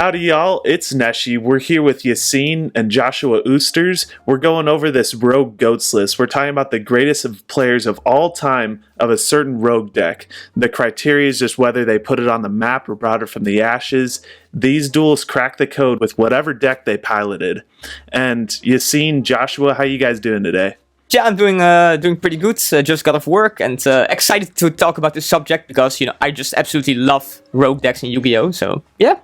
Howdy, y'all. It's Neshi. We're here with Yacine and Joshua Oosters. We're going over this Rogue Goats list. We're talking about the greatest of players of all time of a certain Rogue deck. The criteria is just whether they put it on the map or brought it from the ashes. These duelists crack the code with whatever deck they piloted. And Yacine, Joshua, how you guys doing today? Yeah, I'm doing pretty good. Just got off work and excited to talk about this subject because, I just absolutely love Rogue decks in Yu-Gi-Oh! So, yeah.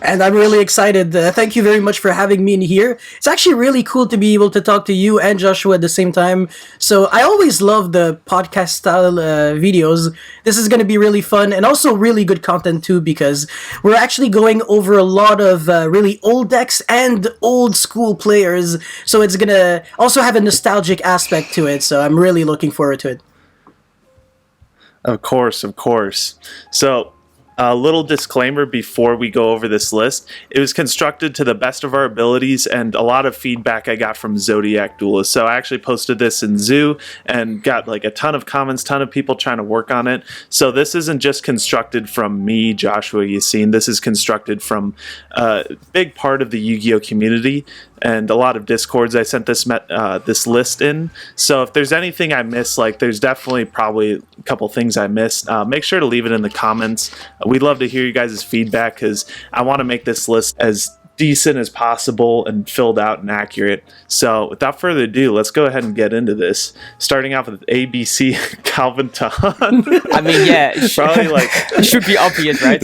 And I'm really excited. Thank you very much for having me in here. It's actually really cool to be able to talk to you and Joshua at the same time. So I always love the podcast style videos. This is going to be really fun and also really good content too, because we're actually going over a lot of really old decks and old school players. So it's going to also have a nostalgic aspect to it. So I'm really looking forward to it. Of course. So, a little disclaimer before we go over this list. It was constructed to the best of our abilities, and a lot of feedback I got from Zodiac Duelists. So I actually posted this in Zhou and got like a ton of comments, ton of people trying to work on it. So this isn't just constructed from me, Joshua, Yacine. This is constructed from a big part of the Yu-Gi-Oh community and a lot of discords I sent this list in. So if there's anything I missed, like there's definitely probably a couple things I missed, make sure to leave it in the comments. We'd love to hear you guys' feedback because I want to make this list as decent as possible and filled out and accurate. So without further ado, let's go ahead and get into this. Starting off with ABC Calvin Tahan. I mean, yeah, probably like it should be obvious, right?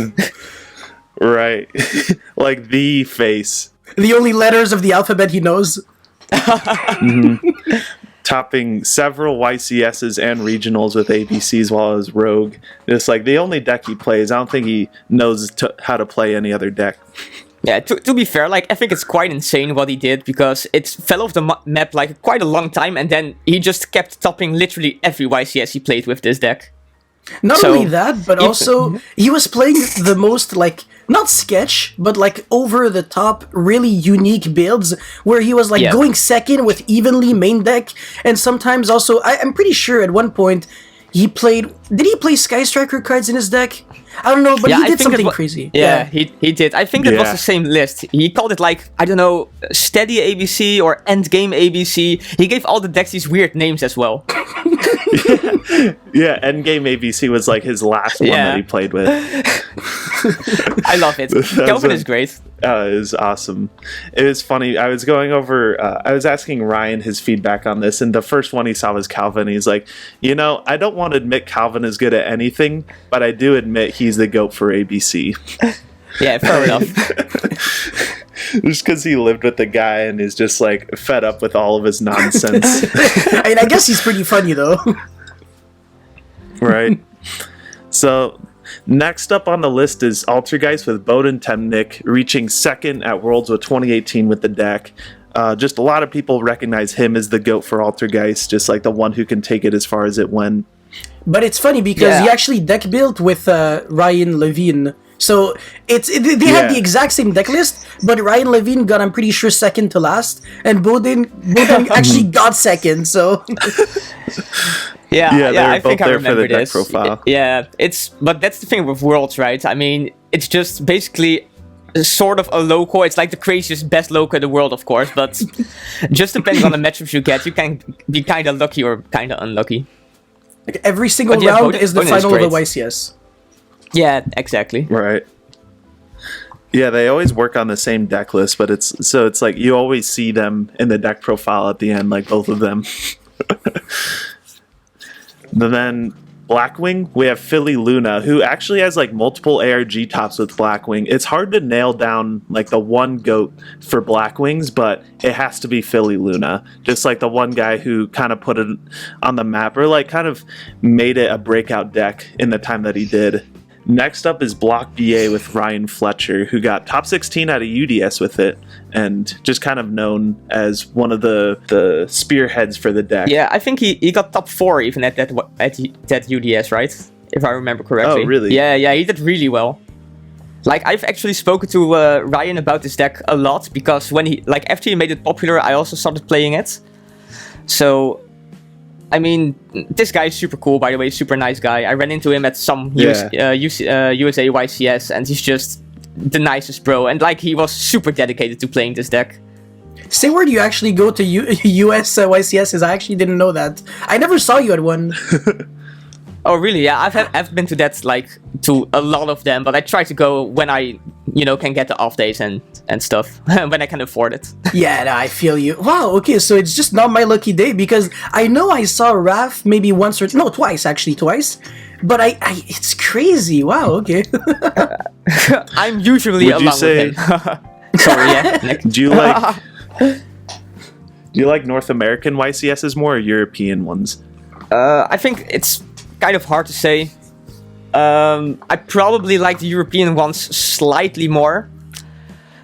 Right. Like the face. The only letters of the alphabet he knows. Mm-hmm. Topping several YCSs and regionals with ABCs while I was Rogue. Just like the only deck he plays. I don't think he knows how to play any other deck. Yeah, to be fair, like I think it's quite insane what he did because it fell off the map like quite a long time, and then he just kept topping literally every YCS he played with this deck. Not only that, but also he was playing the most like not sketch, but like over the top, really unique builds where he was like going second with evenly main deck, and sometimes also I'm pretty sure at one point he played. Did he play Sky Striker cards in his deck? I don't know, but he did something crazy. Yeah, he did. I think that was the same list. He called it like, I don't know, Steady ABC or Endgame ABC. He gave all the decks these weird names as well. Yeah, Endgame ABC was like his last one that he played with. I love it. Kelvin is great. It was awesome. It was funny. I was going over, I was asking Ryan his feedback on this, and the first one he saw was Calvin. He's like, I don't want to admit Calvin is good at anything, but I do admit he's the GOAT for ABC. Yeah, fair enough. Just because he lived with the guy and is just like fed up with all of his nonsense. I mean, I guess he's pretty funny though. Right. So next up on the list is Altergeist with Bohdan Temnyk, reaching second at Worlds with 2018 with the deck. Just a lot of people recognize him as the GOAT for Altergeist, just like the one who can take it as far as it went. But it's funny because he actually deck built with Ryan Levine. So they had the exact same deck list, but Ryan Levine got, I'm pretty sure, second to last, and Bohdan actually got second. So I think I remember this. Deck profile. Yeah, but that's the thing with Worlds, right? I mean, it's just basically sort of a local. It's like the craziest, best local in the world, of course, but just depending on the matchups you get, you can be kind of lucky or kind of unlucky. Like every single round is the final of the YCS. Yeah, exactly. Right. Yeah, they always work on the same deck list, but it's like you always see them in the deck profile at the end, like both of them. And then Blackwing, we have Fili Luna, who actually has like multiple ARG tops with Blackwing. It's hard to nail down like the one GOAT for Blackwings, but it has to be Fili Luna. Just like the one guy who kind of put it on the map or like kind of made it a breakout deck in the time that he did. Next up is Block BA with Ryan Fletcher, who got top 16 out of UDS with it, and just kind of known as one of the spearheads for the deck. Yeah, I think he got top 4 even at that UDS, right? If I remember correctly. Oh, really? Yeah, he did really well. Like, I've actually spoken to Ryan about this deck a lot, because after he made it popular, I also started playing it. So, I mean, this guy is super cool, by the way, super nice guy. I ran into him at some USA YCS, and he's just the nicest bro, and like he was super dedicated to playing this deck. Say where do you actually go to US YCSs? I actually didn't know that. I never saw you at one. Oh really? Yeah, I've been to that, like, to a lot of them, but I try to go when I, can get the off days and stuff, when I can afford it. Yeah, no, I feel you. Wow, okay, so it's just not my lucky day, because I know I saw Raph maybe once or... No, twice, actually, twice. But I it's crazy. Wow, okay. I'm usually Would you along say- with him. Sorry, yeah, Nick. Do you like North American YCSs more or European ones? I think it's kind of hard to say. I probably like the European ones slightly more.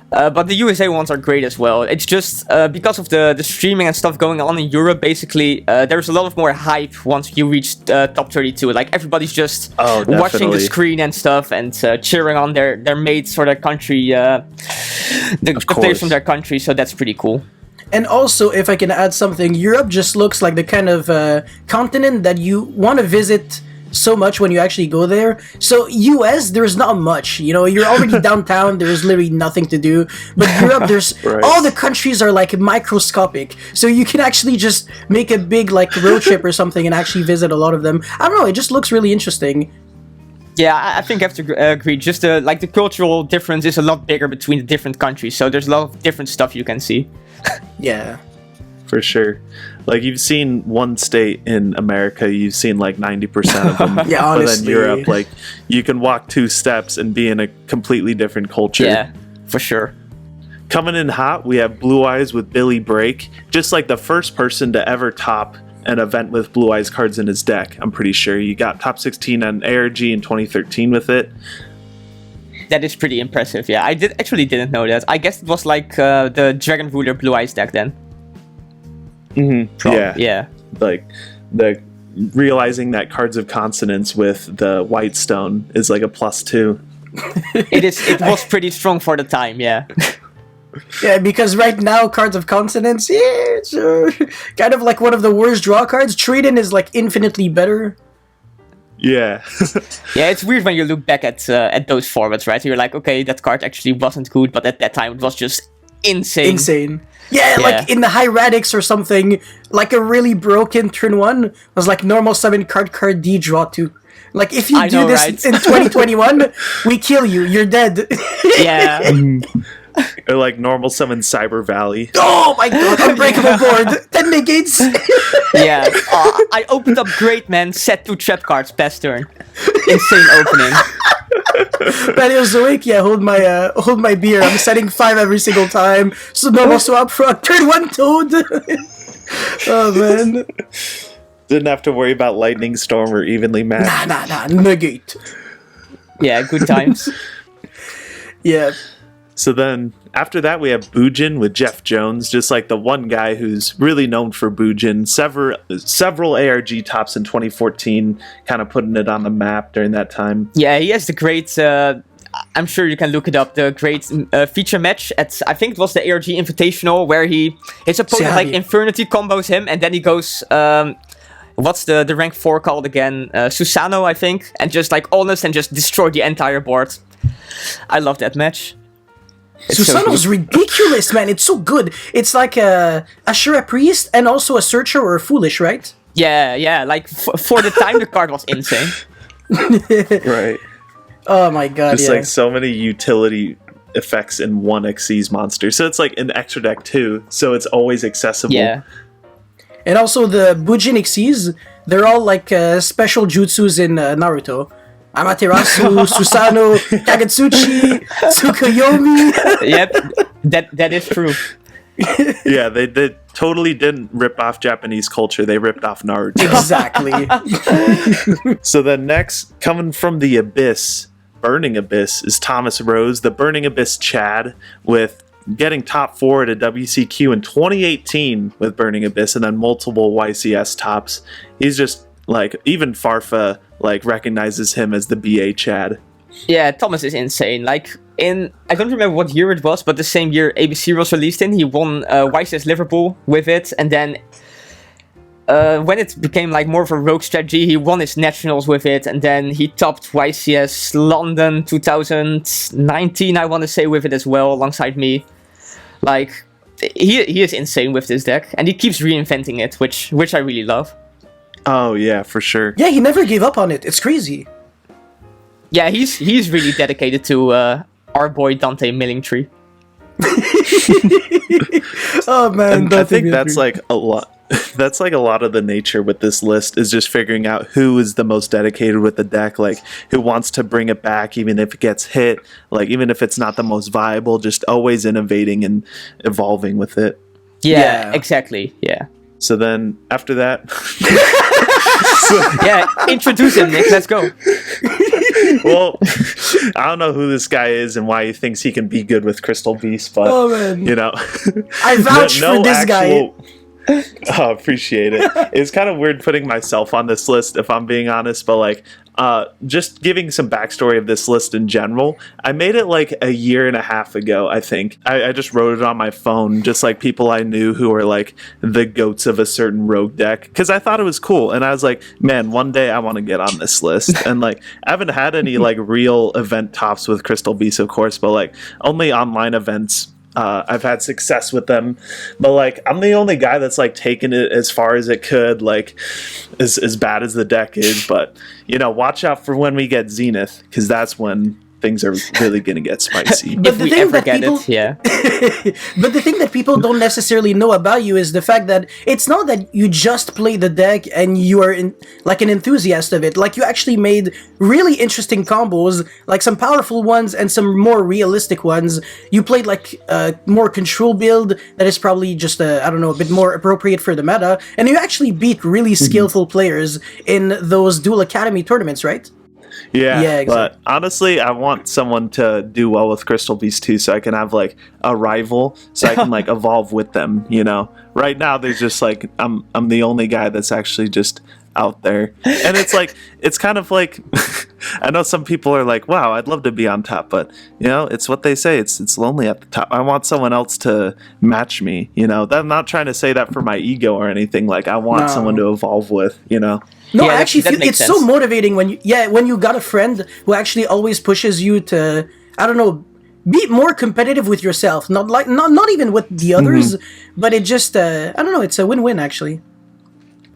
But the USA ones are great as well. It's just because of the streaming and stuff going on in Europe, basically, there's a lot of more hype once you reach top 32. Like, everybody's just watching the definitely. screen and stuff and cheering on their mates or their country, the players from their country, so that's pretty cool. And also, if I can add something, Europe just looks like the kind of continent that you want to visit so much when you actually go there. So US, there's not much, you're already downtown, there's literally nothing to do. But Europe, there's Right. all the countries are like microscopic, so you can actually just make a big like road trip or something and actually visit a lot of them. I don't know, it just looks really interesting. Yeah, I think I have to agree. Just the cultural difference is a lot bigger between the different countries, so there's a lot of different stuff you can see. Yeah. For sure. Like, you've seen one state in America, you've seen like 90% of them. Yeah, But then honestly. Europe, like, you can walk 2 steps and be in a completely different culture. Yeah, for sure. Coming in hot, we have Blue Eyes with Billy Break. Just like the first person to ever top an event with Blue Eyes cards in his deck, I'm pretty sure. You got top 16 on ARG in 2013 with it. That is pretty impressive, yeah. I didn't know that. I guess it was like the Dragon Ruler Blue Eyes deck then. Yeah. Yeah. Like, the realizing that cards of consonance with the White Stone is like a +2. It was pretty strong for the time, yeah. Yeah, because right now, cards of consonants, yeah, it's kind of like one of the worst draw cards. Trade-in is like infinitely better. Yeah. Yeah, it's weird when you look back at those formats, right? You're like, okay, that card actually wasn't good, but at that time it was just insane. Yeah, Yeah. like in the high radix or something, like a really broken turn 1 was like normal 7 card D draw 2. Like, if you I do know, this right? in 2021, we kill you. You're dead. Yeah. Or like normal 7 Cyber Valley. Oh my god, unbreakable board. 10 negates. Yeah. I opened up Great Man, set 2 trap cards, best turn. Insane opening. Paleozoic, yeah, hold my beer. I'm setting 5 every single time. So normal swap frog. Turn 1 toad. Oh man. Didn't have to worry about Lightning Storm or Evenly Matched. Nah, negate. Yeah, good times. Yeah. So then, after that, we have Bujin with Jeff Jones, just like the one guy who's really known for Bujin. Several ARG tops in 2014, kind of putting it on the map during that time. Yeah, he has the great, I'm sure you can look it up, the great feature match at, I think it was the ARG Invitational, where his opponent Sahli. like Infernity combos him, and then he goes, what's the rank 4 called again? Susano, I think, and just like honest and just destroy the entire board. I love that match. It's so Susano's ridiculous, man. It's so good. It's like a Ashura Priest and also a Searcher or a Foolish, right? Yeah, like for the time the card was insane. Right. Oh my god, Just yeah. like so many utility effects in one Xyz monster. So it's like an extra deck too, so it's always accessible. Yeah. And also the Bujin Xyz, they're all like special jutsus in Naruto. Amaterasu, Susanoo, Kagetsuchi, Tsukuyomi. Yep, that is true. Yeah, they totally didn't rip off Japanese culture. They ripped off Naruto. Exactly. So then next, coming from the Abyss, Burning Abyss, is Thomas Rose, the Burning Abyss Chad, with getting top 4 at a WCQ in 2018 with Burning Abyss, and then multiple YCS tops. He's just like, even Farfa like recognizes him as the BA Chad. Yeah, Thomas is insane. Like, I don't remember what year it was, but the same year ABC was released in, he won YCS Liverpool with it, and then when it became like more of a rogue strategy, he won his nationals with it, and then he topped YCS London 2019, I want to say, with it as well, alongside me. Like, he is insane with this deck, and he keeps reinventing it, which I really love. Oh yeah, for sure. Yeah, he never gave up on it. It's crazy. Yeah, he's really dedicated to our boy Dante Millingtree. Oh man, And I think that's like a lot. That's like a lot of the nature with this list is just figuring out who is the most dedicated with the deck, like who wants to bring it back even if it gets hit, like even if it's not the most viable, just always innovating and evolving with it. Yeah. Exactly. Yeah. So then after that, Yeah, introduce him, Nick. Let's go. well, I don't know who this guy is and why he thinks he can be good with Crystal Beast, but Oh, man. you know, I vouch for this guy. Oh, appreciate it. It's kind of weird putting myself on this list, if I'm being honest, but like, just giving some backstory of this list in general. I made it like a year and a half ago, I think. I just wrote it on my phone, just like people I knew who were like the goats of a certain rogue deck, because I thought it was cool. And I was like, man, one day I want to get on this list. And like, I haven't had any like real event tops with Crystal Beast, of course, but like only online events. I've had success with them, but like I'm the only guy that's like taken it as far as it could, like as bad as the deck is. But you know, watch out for when we get Zenith, because that's when things are really gonna get spicy. But If the we thing ever that get people- it, yeah. But the thing that people don't necessarily know about you is the fact that it's not that you just play the deck and you are like an enthusiast of it. Like, you actually made really interesting combos, like some powerful ones and some more realistic ones. You played like a more control build that is probably just I don't know, a bit more appropriate for the meta, and you actually beat really skillful players in those Duel Academy tournaments, right? Yeah, Yeah, exactly. but honestly, I want someone to do well with Crystal Beast too, so I can have like a rival, so I can like evolve with them. You know, right now there's just like I'm the only guy that's actually just out there, and it's like it's kind of like I know some people are like, wow, I'd love to be on top, but you know, it's what they say, it's lonely at the top. I want someone else to match me. You know, I'm not trying to say that for my ego or anything. Like, I want No. someone to evolve with. You know. No, Yeah, I that- actually that feel makes it's so sense. motivating when you got a friend who actually always pushes you to, I don't know, be more competitive with yourself. Not even with the others, but it just I don't know, it's a win-win actually.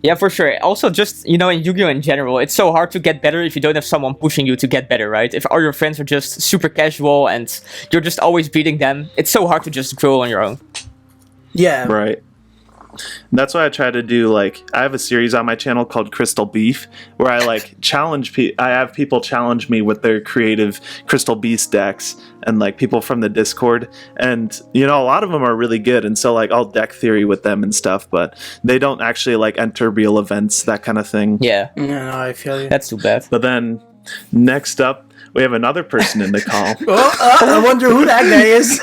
Yeah, for sure. Also, just, you know, in Yu-Gi-Oh! In general, it's so hard to get better if you don't have someone pushing you to get better, right? If all your friends are just super casual and you're just always beating them, it's so hard to just grow on your own. Yeah. Right. That's why I try to do, like, I have a series on my channel called Crystal Beef, where I like challenge I have people challenge me with their creative Crystal Beast decks, and like people from the Discord, and you know, a lot of them are really good, and so like I'll deck theory with them and stuff, but they don't actually like enter real events, that kind of thing. Yeah, No, I feel you. that's too bad. But then next up, we have another person in the call. I wonder who that guy is.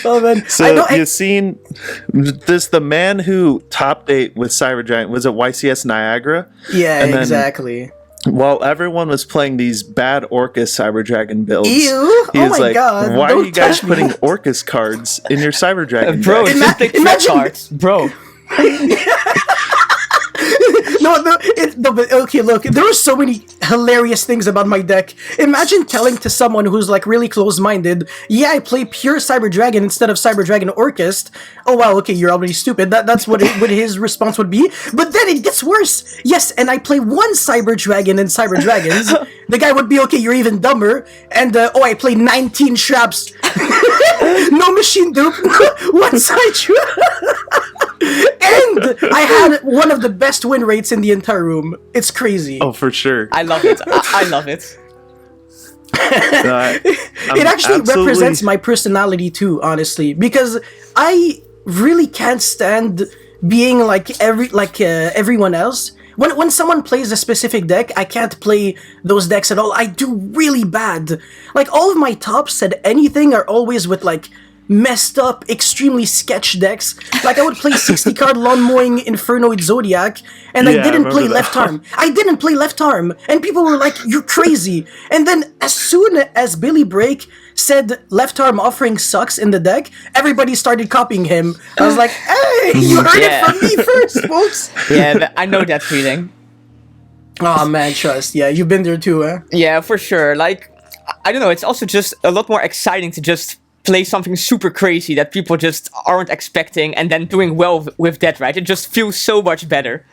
Oh man, So I know. Yacine, the man who topped 8 with Cyber Giant, was it YCS Niagara? Yeah, and then- exactly. While everyone was playing these bad Orcus Cyber Dragon builds, Ew! he Oh was my like, God, "Why are don't you guys touch me." putting Orcus cards in your Cyber Dragon Bro, deck?" just take threat imagine- cards. Bro. No, but okay, look, there are so many hilarious things about my deck. Imagine telling to someone who's like really close-minded, yeah, I play pure Cyber Dragon instead of Cyber Dragon Orcust. Oh wow, okay, you're already stupid. That's what his response would be. But then it gets worse. Yes, and I play one Cyber Dragon in Cyber Dragons. The guy would be, okay, you're even dumber. And I play 19 Shraps. No machine dupe. One side trap. And I had one of the best win rates in the entire room. It's crazy. Oh, for sure. I love it. I love it. It actually represents my personality too, honestly, because I really can't stand being like everyone else. When someone plays a specific deck, I can't play those decks at all. I do really bad. Like, all of my tops said anything are always with like messed up, extremely sketch decks. Like I would play 60 card Lawn Mowing Infernoid Zodiac, and I didn't play left arm. I didn't play left arm, and people were like, "You're crazy." And then as soon as Billy Break said left arm offering sucks in the deck, everybody started copying him. I was like, "Hey, you heard it from me first, folks." Yeah, I know that feeling. Oh man, trust. Yeah, you've been there too, eh? Yeah, for sure. Like, I don't know. It's also just a lot more exciting to just play something super crazy that people just aren't expecting, and then doing well with that, right? It just feels so much better.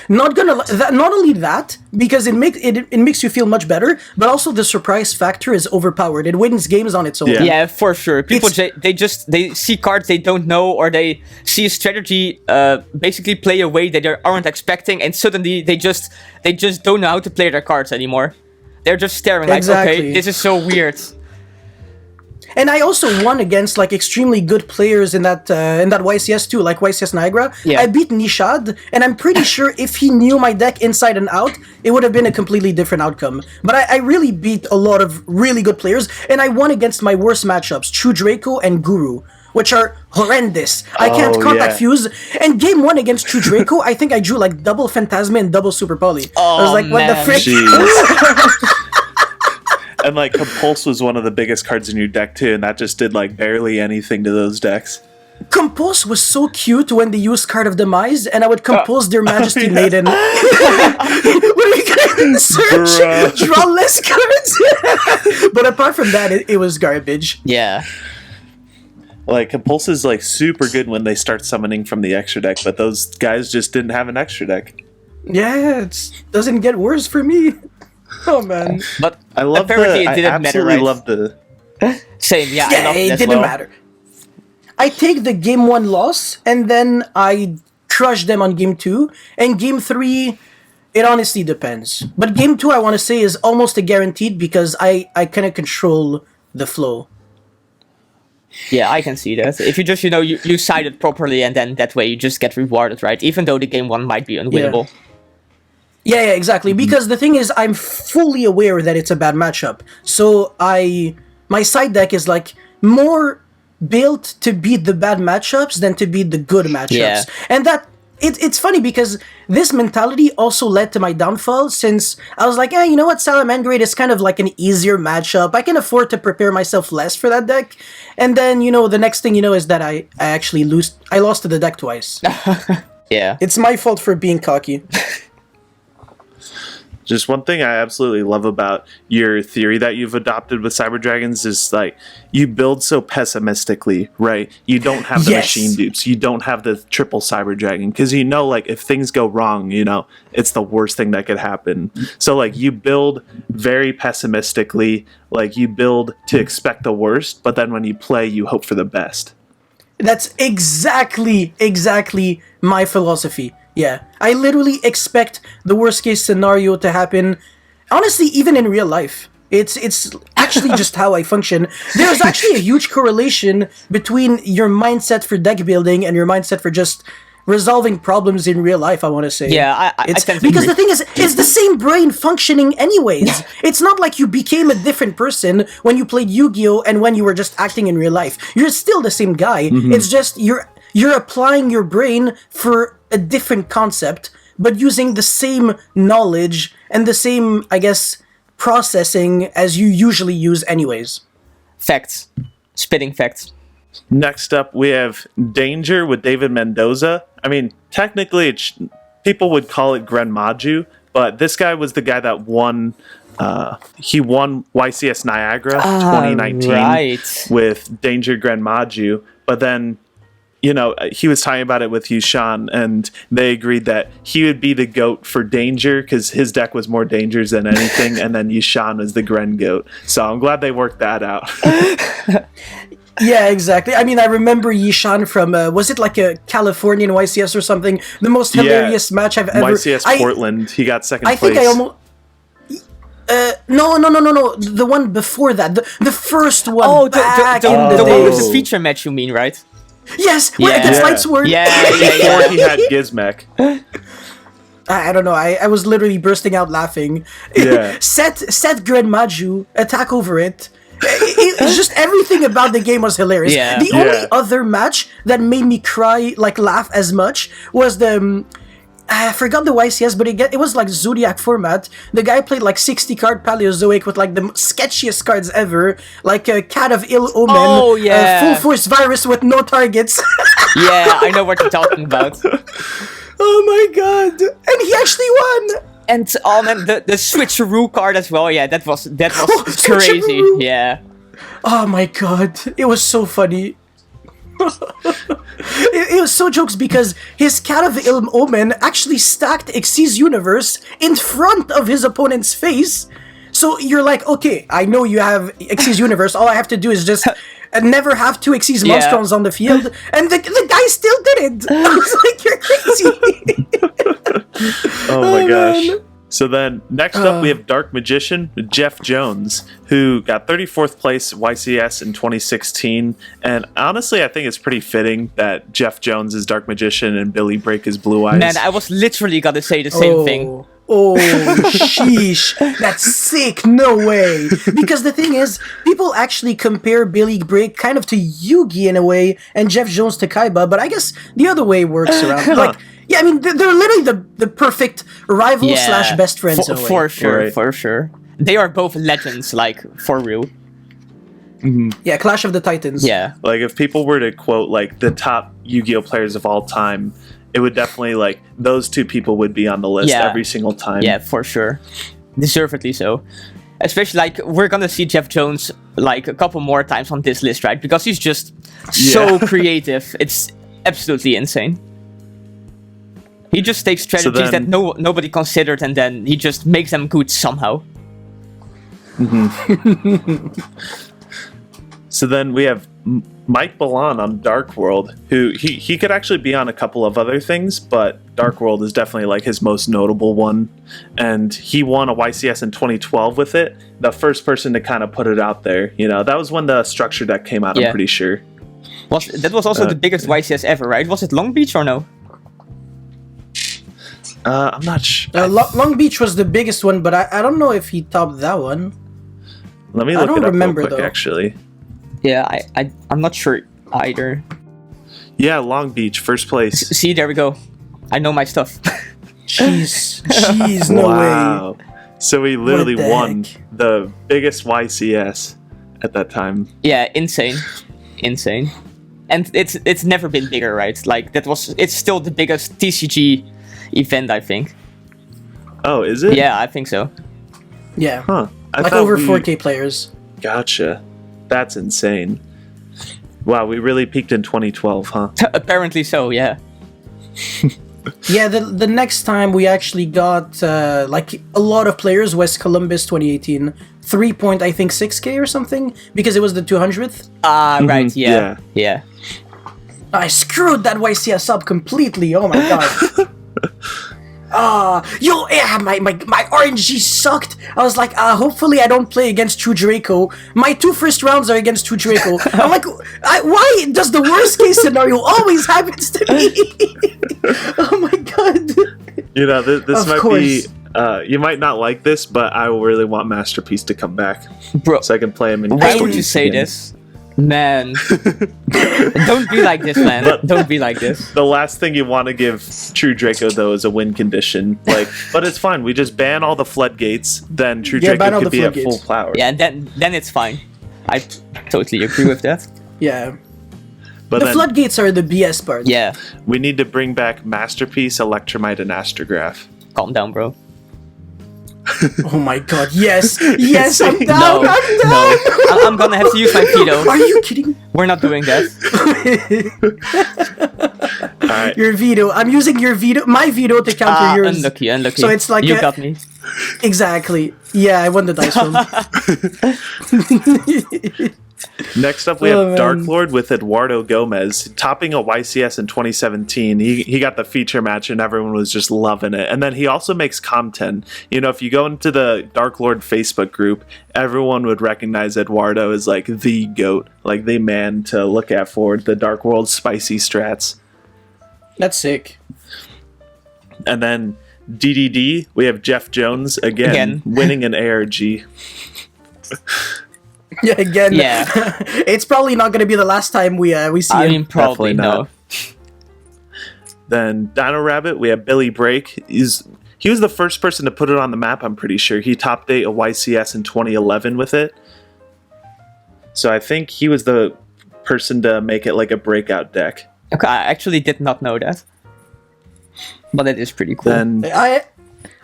Not only that, because it makes you feel much better, but also the surprise factor is overpowered. It wins games on its own. Yeah, for sure. People they see cards they don't know, or they see a strategy basically play a way that they aren't expecting, and suddenly they just don't know how to play their cards anymore. They're just staring like, okay, this is so weird. And I also won against like extremely good players in that YCS too, like YCS Niagara. Yeah. I beat Nishad, and I'm pretty sure if he knew my deck inside and out, it would have been a completely different outcome. But I really beat a lot of really good players, and I won against my worst matchups, True Draco and Guru, which are horrendous. I can't contact fuse. And game 1 against True Draco, I think I drew like double Phantasma and double Super Poly. I was like, what the frick? And like Compulse was one of the biggest cards in your deck too, and that just did like barely anything to those decks. Compulse was so cute when they used Card of Demise, and I would compose their Majesty Maiden. What are we gonna search? Draw less cards. But apart from that, it was garbage. Yeah. Like Compulse is like super good when they start summoning from the extra deck, but those guys just didn't have an extra deck. Yeah, it doesn't get worse for me. Oh man! But I love apparently the. it didn't I absolutely matter, right? love the. Same, yeah. Yeah, it didn't matter. I take the game 1 loss, and then I crush them on game 2. And game 3, it honestly depends. But game 2, I want to say, is almost a guaranteed because I kind of control the flow. Yeah, I can see that. If you just, you side it properly, and then that way you just get rewarded, right? Even though the game 1 might be unwinnable. Yeah, exactly. Because the thing is, I'm fully aware that it's a bad matchup. So my side deck is like more built to beat the bad matchups than to beat the good matchups. Yeah. And that it's funny because this mentality also led to my downfall, since I was like, you know what, Salamandrate is kind of like an easier matchup. I can afford to prepare myself less for that deck. And then, the next thing is that I actually lost to the deck twice. Yeah. It's my fault for being cocky. Just one thing I absolutely love about your theory that you've adopted with Cyber Dragons is like you build so pessimistically, right? You don't have the machine dupes. You don't have the triple Cyber Dragon because like if things go wrong, it's the worst thing that could happen. So like you build very pessimistically, like you build to expect the worst, but then when you play, you hope for the best. That's exactly my philosophy. Yeah, I literally expect the worst case scenario to happen. Honestly, even in real life, it's actually just how I function. There's actually a huge correlation between your mindset for deck building and your mindset for just resolving problems in real life, I want to say. Yeah, I tend to because agree. the thing is, it's the same brain functioning anyways. It's not like you became a different person when you played Yu-Gi-Oh! And when you were just acting in real life. You're still the same guy. Mm-hmm. It's just you're applying your brain for a different concept, but using the same knowledge and the same, I guess, processing as you usually use anyways. Facts. Spitting facts. Next up, we have Danger with David Mendoza. I mean, technically, people would call it Gren Maju, but this guy was the guy that won. He won YCS Niagara 2019 with Danger Gren Maju, but then he was talking about it with Yacine, and they agreed that he would be the GOAT for Danger because his deck was more dangers than anything, and then Yacine was the Gren GOAT. So I'm glad they worked that out. Yeah, exactly. I mean, I remember Yacine from, was it like a Californian YCS or something? The most hilarious match I've ever... YCS Portland. He got second place. I think I almost... No. The one before that. The first one. Oh, the one with the feature match, you mean, right? Yes, against Light Sword. Yeah. Before he had Gizmek. I don't know. I was literally bursting out laughing. Yeah. Set Gren Maju, attack over it, It's just everything about the game was hilarious. Yeah. The only other match that made me cry, like laugh as much, was the I forgot the YCS, but it was like Zodiac format. The guy played like 60 card Paleozoic with like the sketchiest cards ever, like a Cat of Ill Omen, Oh, yeah. Full Force Virus with no targets. Yeah, I know what you're talking about. Oh my god! And he actually won. And oh man, the switcheroo card as well. Yeah, that was crazy. switcheroo. Yeah. Oh my god, it was so funny. It was so jokes because his Cat of Ill Omen actually stacked Xyz Universe in front of his opponent's face. So you're like, okay, I know you have Xyz Universe. All I have to do is just never have two Xyz Monstrons on the field, and the guy still did it. I was like, you're crazy. Oh my gosh. man. So then, next up, we have Dark Magician, Jeff Jones, who got 34th place YCS in 2016. And honestly, I think it's pretty fitting that Jeff Jones is Dark Magician and Billy Brake is Blue Eyes. Man, I was literally gonna say the same thing. Oh, sheesh. That's sick. No way. Because the thing is, people actually compare Billy Brake kind of to Yugi in a way, and Jeff Jones to Kaiba, but I guess the other way works around. Like, yeah, I mean, they're literally the perfect rival slash best friends in a way. For sure, Right. for sure. They are both legends, like, for real. Yeah, Clash of the Titans. Yeah. Like, if people were to quote, like, the top Yu-Gi-Oh! Players of all time, it would definitely, like, those two people would be on the list every single time. Yeah, for sure. Deservedly so. Especially, like, we're gonna see Jeff Jones, like, a couple more times on this list, right? Because he's just so creative. It's absolutely insane. He just takes strategies that nobody considered, and then he just makes them good somehow. So then we have Mike Balan on Dark World, who he could actually be on a couple of other things, but Dark World is definitely like his most notable one. And he won a YCS in 2012 with it. The first person to kind of put it out there. You know, that was when the structure deck came out, I'm pretty sure. That was also the biggest YCS ever, right? Was it Long Beach or no? I'm not sure. Long Beach was the biggest one, but I don't know if he topped that one. Let me I look don't it up remember, real quick, though. actually. Yeah, I'm not sure either. Yeah, Long Beach, first place. See, there we go. I know my stuff. Jeez, no way. So he literally What the won heck? the biggest YCS at that time. Yeah, insane. And it's never been bigger, right? Like, it's still the biggest TCG event, I think. Oh, is it? Yeah, I think so. Yeah. Huh. I Like thought over we- 4K players. Gotcha. That's insane. Wow, we really peaked in 2012, huh? Apparently so, yeah. Yeah, the next time we actually got like a lot of players was Columbus 2018. 3.6K or something because it was the 200th. Right, yeah. I screwed that YCS up completely. Oh my god. My RNG sucked. I was like, hopefully I don't play against True Draco. My 2 first rounds are against True Draco. I'm like, why does the worst case scenario always happens to me? Oh my god. You know, this Of might course. be... you might not like this, but I really want Masterpiece to come back. Bro, So I can play him in... why would you say this? Man. Don't be like this, man. Don't be like this. The last thing you want to give True Draco, though, is a win condition. Like, but it's fine. We just ban all the floodgates, then True Yeah, ban Draco all could the be at floodgates. full power. Yeah, and then it's fine. I totally agree with that. Yeah. But The then floodgates are the BS part. Yeah. we need to bring back Masterpiece, Electromite, and Astrograph. Calm down, bro. Oh my god, yes! Yes, I'm down! No, I'm down! no. I'm gonna have to use my veto. Are you kidding? We're not doing that. All right. Your veto. I'm using your veto, my veto to counter yours. Unlucky. So it's like you got me. Exactly. Yeah, I won the dice roll. Next up, we Oh, have man. Darklord with Eduardo Gomez, topping a YCS in 2017. He got the feature match, and everyone was just loving it. And then he also makes content. You know, if you go into the Darklord Facebook group, everyone would recognize Eduardo as, like, the GOAT, like, the man to look at for the Dark World spicy strats. That's sick. And then DDD, we have Jeff Jones again. Again. Winning an ARG. Yeah, again, Yeah. it's probably not going to be the last time we see I him. mean, probably Definitely no. not. Then Dino Rabbit, we have Billy Break. He was the first person to put it on the map, I'm pretty sure. He top 8 a YCS in 2011 with it. So I think he was the person to make it like a breakout deck. Okay, I actually did not know that. But it is pretty cool. Then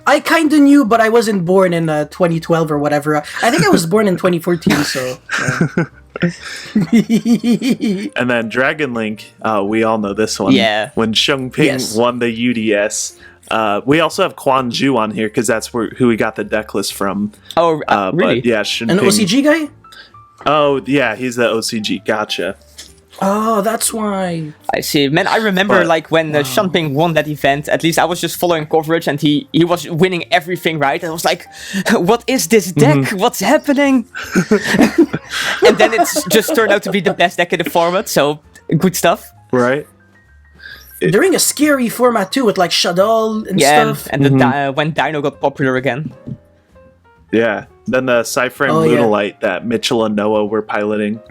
I kind of knew, but I wasn't born in 2012 or whatever. I think I was born in 2014, so... and then Dragon Link, we all know this one. Yeah. When Shunping Yes. won the UDS. We also have Quan on here because that's who we got the deck list from. Oh, really? But yeah, Shunping. An OCG guy? Oh, yeah, he's the OCG. Gotcha. Oh, that's why. I see. Man, I remember But- like when Shunping won that event, at least I was just following coverage and he was winning everything, right? And I was like, what is this deck? What's happening? And then it's just turned out to be the best deck in the format, so good stuff. Right? During a scary format too, with like Shadal and Yeah, stuff. and when Dino got popular again. Yeah. Then the PSY-Frame Oh, yeah. Lunalite that Mitchell and Noah were piloting.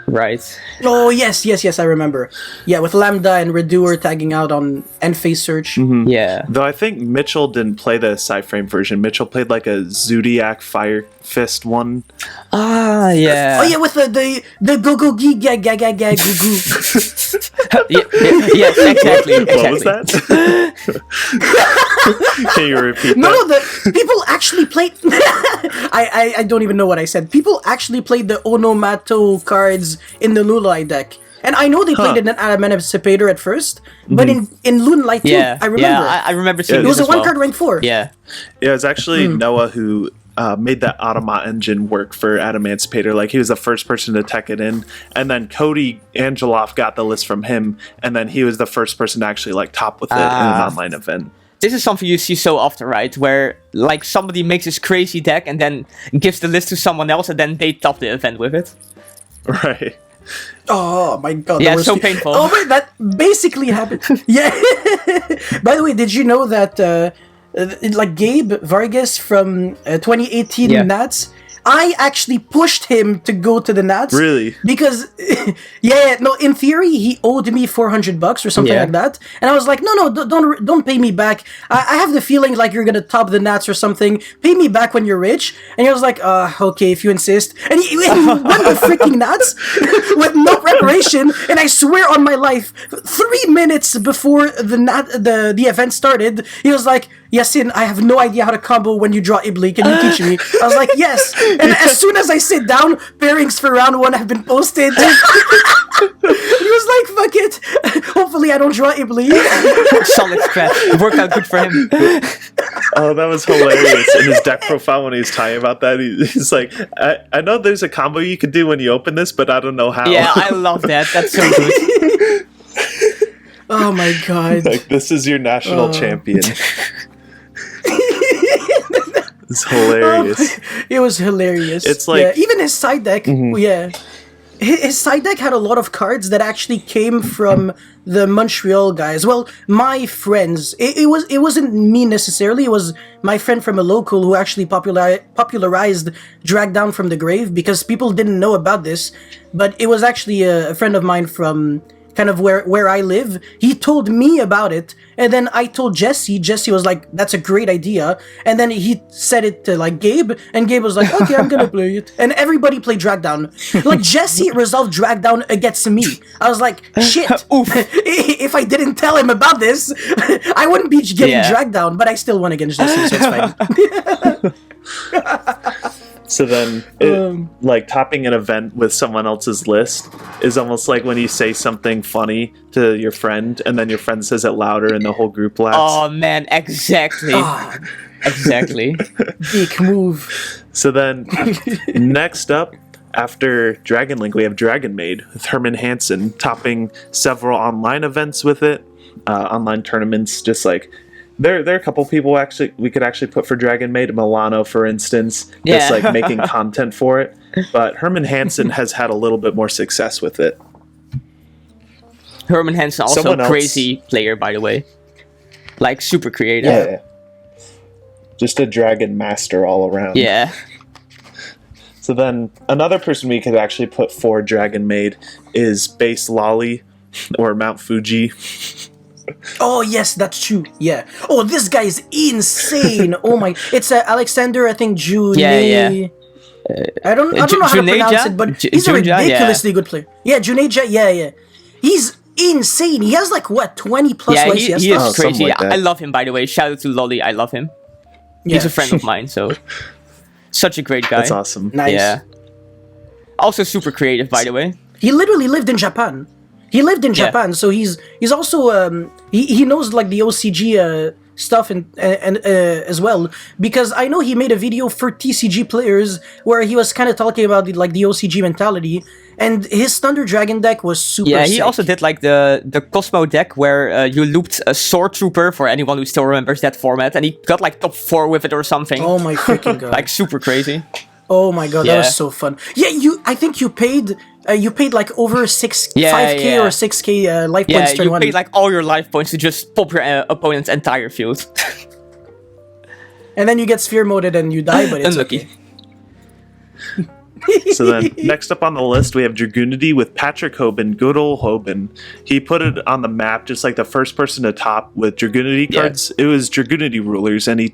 Right. Oh, yes, I remember. Yeah, with Lambda and Redoer tagging out on End Phase Search. Yeah. Though I think Mitchell didn't play the PSY-Frame version. Mitchell played like a Zodiac Fire Fist one. Ah, yeah. Oh, yeah, with the go-go gee gag gag gag gag goo goo. Yes, exactly. What was that? Can you repeat No, that? the people actually played... I don't even know what I said. People actually played the Onomato cards in the Lunalite deck. And I know they played it in Emancipator at first, but in Lunalite too, Yeah, I remember. Yeah, I remember seeing it was this a as well. one-card rank 4. Yeah. Yeah, it was actually Noah who made that Automat engine work for Emancipator. Like, he was the first person to tech it in. And then Cody Angeloff got the list from him, and then he was the first person to actually, like, top with it in an online event. This is something you see so often, right? Where, like, somebody makes this crazy deck and then gives the list to someone else and then they top the event with it. Right. Oh my god. Yeah, the it's so worst- painful. Oh wait, that basically happened. Yeah. By the way, did you know that like Gabe Vargas from 2018 Yeah. Nats, I actually pushed him to go to the Nats. Really? Because, yeah, no, in theory, he owed me $400 or something Yeah. like that. And I was like, no, don't pay me back. I have the feeling like you're gonna top the Nats or something. Pay me back when you're rich. And he was like, okay, if you insist. And he won the freaking Nats with no preparation. And I swear on my life, 3 minutes before the event started, he was like, Yacine, I have no idea how to combo when you draw Ibli. Can you teach me? I was like, yes. And as soon as I sit down, pairings for round 1 have been posted. He was like, fuck it. Hopefully I don't draw Ibli. Solid strat. It worked out good for him. Oh, that was hilarious. In his deck profile, when he's talking about that, he's like, I know there's a combo you could do when you open this, but I don't know how. Yeah, I love that. That's so good. Oh my god. Like, this is your national champion. It's hilarious. It was hilarious. It's like- yeah, even his side deck, yeah. His side deck had a lot of cards that actually came from the Montreal guys. Well, my friends. It wasn't me necessarily. It was my friend from a local who actually popularized Drag Down from the Grave, because people didn't know about this. But it was actually a friend of mine from kind of where I live. He told me about it, and then I told Jesse. Jesse was like, that's a great idea. And then he said it to like Gabe, and Gabe was like, okay, I'm gonna play it. And everybody played Drag Down. Like, Jesse resolved Drag Down against me. I was like, shit. If I didn't tell him about this, I wouldn't be getting Drag Down, but I still won against Jesse, so it's fine. So then, like, topping an event with someone else's list is almost like when you say something funny to your friend, and then your friend says it louder, and the whole group laughs. Oh man, exactly. Exactly. Big move. So then, next up, after Dragon Link, we have Dragon Maid with Herman Hansen topping several online events with it, online tournaments, just like... There are a couple people we could actually put for Dragon Maid. Milano, for instance, just like making content for it. But Herman Hansen has had a little bit more success with it. Herman Hansen, also Someone a else- crazy player, by the way. Like, super creative. Yeah. Just a dragon master all around. Yeah. So then another person we could actually put for Dragon Maid is Base Lolly or Mount Fuji. Oh yes, that's true. Yeah. Oh, this guy is insane. Oh my! It's Alexander, I think June. Yeah. I don't know how to pronounce it, but he's a Junja, ridiculously good player. Yeah, Juneja. Yeah. He's insane. He has like what 20 plus Yeah, YCS he is stuff? crazy. like that. I love him, by the way. Shout out to Lolly. I love him. Yeah. He's a friend of mine, so such a great guy. That's awesome. Nice. Yeah. Also super creative, by the way. He literally lived in Japan. He lived in Japan, so he's also he knows like the OCG stuff and as well, because I know he made a video for TCG players where he was kind of talking about the OCG mentality, and his Thunder Dragon deck was super. Yeah, he sick. also did like the Cosmo deck where you looped a Sword Trooper, for anyone who still remembers that format, and he got like top 4 with it or something. Oh my freaking god! Like super crazy. Oh my god, that Yeah. was so fun. Yeah, I think you paid like over 5k Yeah. or 6k life Yeah, points turn you one. paid like all your life points to just pop your opponent's entire field. And then you get sphere moded and you die, but it's Unlucky. okay. So then, next up on the list, we have Dragoonity with Patrick Hoban, good old Hoban. He put it on the map just like the first person to top with Dragoonity Yeah. cards. It was Dragoonity rulers, and he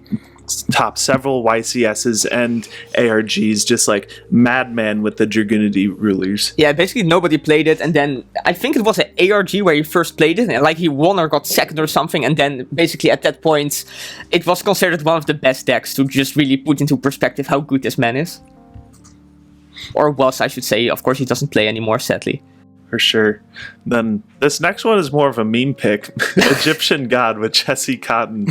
topped several YCSs and ARGs, just like madman with the Dragoonity rulers. Yeah, basically nobody played it, and then I think it was an ARG where he first played it, and like he won or got second or something, and then basically at that point, it was considered one of the best decks to just really put into perspective how good this man is. Or was, I should say. Of course, he doesn't play anymore, sadly. For sure. Then this next one is more of a meme pick. Egyptian God with Jesse Cotton.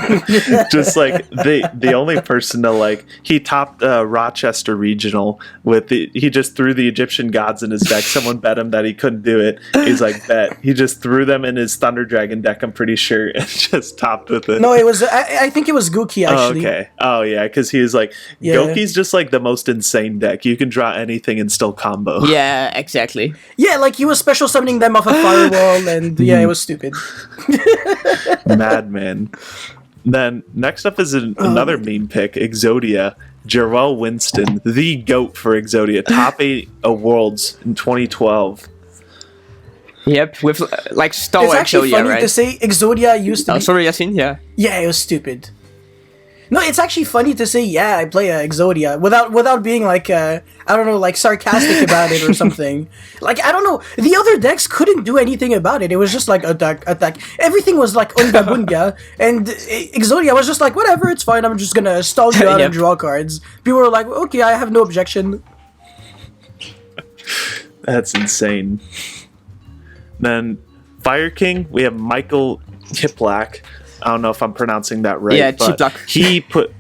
Just like the only person to like, he topped Rochester Regional with he just threw the Egyptian gods in his deck. Someone bet him that he couldn't do it. He's like, bet. He just threw them in his Thunder Dragon deck, I'm pretty sure, and just topped with it. No, it was. I think it was Gookie actually. Oh, okay. Oh, yeah, because he was like, Yeah. Goki's just like the most insane deck. You can draw anything and still combo. Yeah, exactly. Yeah, like he was special summoning them off a firewall, and yeah, it was stupid. Madman. Then next up is another meme pick, Exodia. Jarrell Winston, the GOAT for Exodia. Top 8 Worlds in 2012. Yep, with like Stoic. It's actually so, funny yeah, right? to say Exodia used to Oh, be. sorry, Yacine, yeah. Yeah, it was stupid. No, it's actually funny to say, yeah, I play Exodia without being like, I don't know, like sarcastic about it or something. Like, I don't know, the other decks couldn't do anything about it. It was just like attack. Everything was like unga bunga, and Exodia was just like, whatever, it's fine, I'm just gonna stall you out Yep. and draw cards. People were like, okay, I have no objection. That's insane. Then Fire King, we have Michael Kiplak. I don't know if I'm pronouncing that right. Yeah, but Chiplak. He put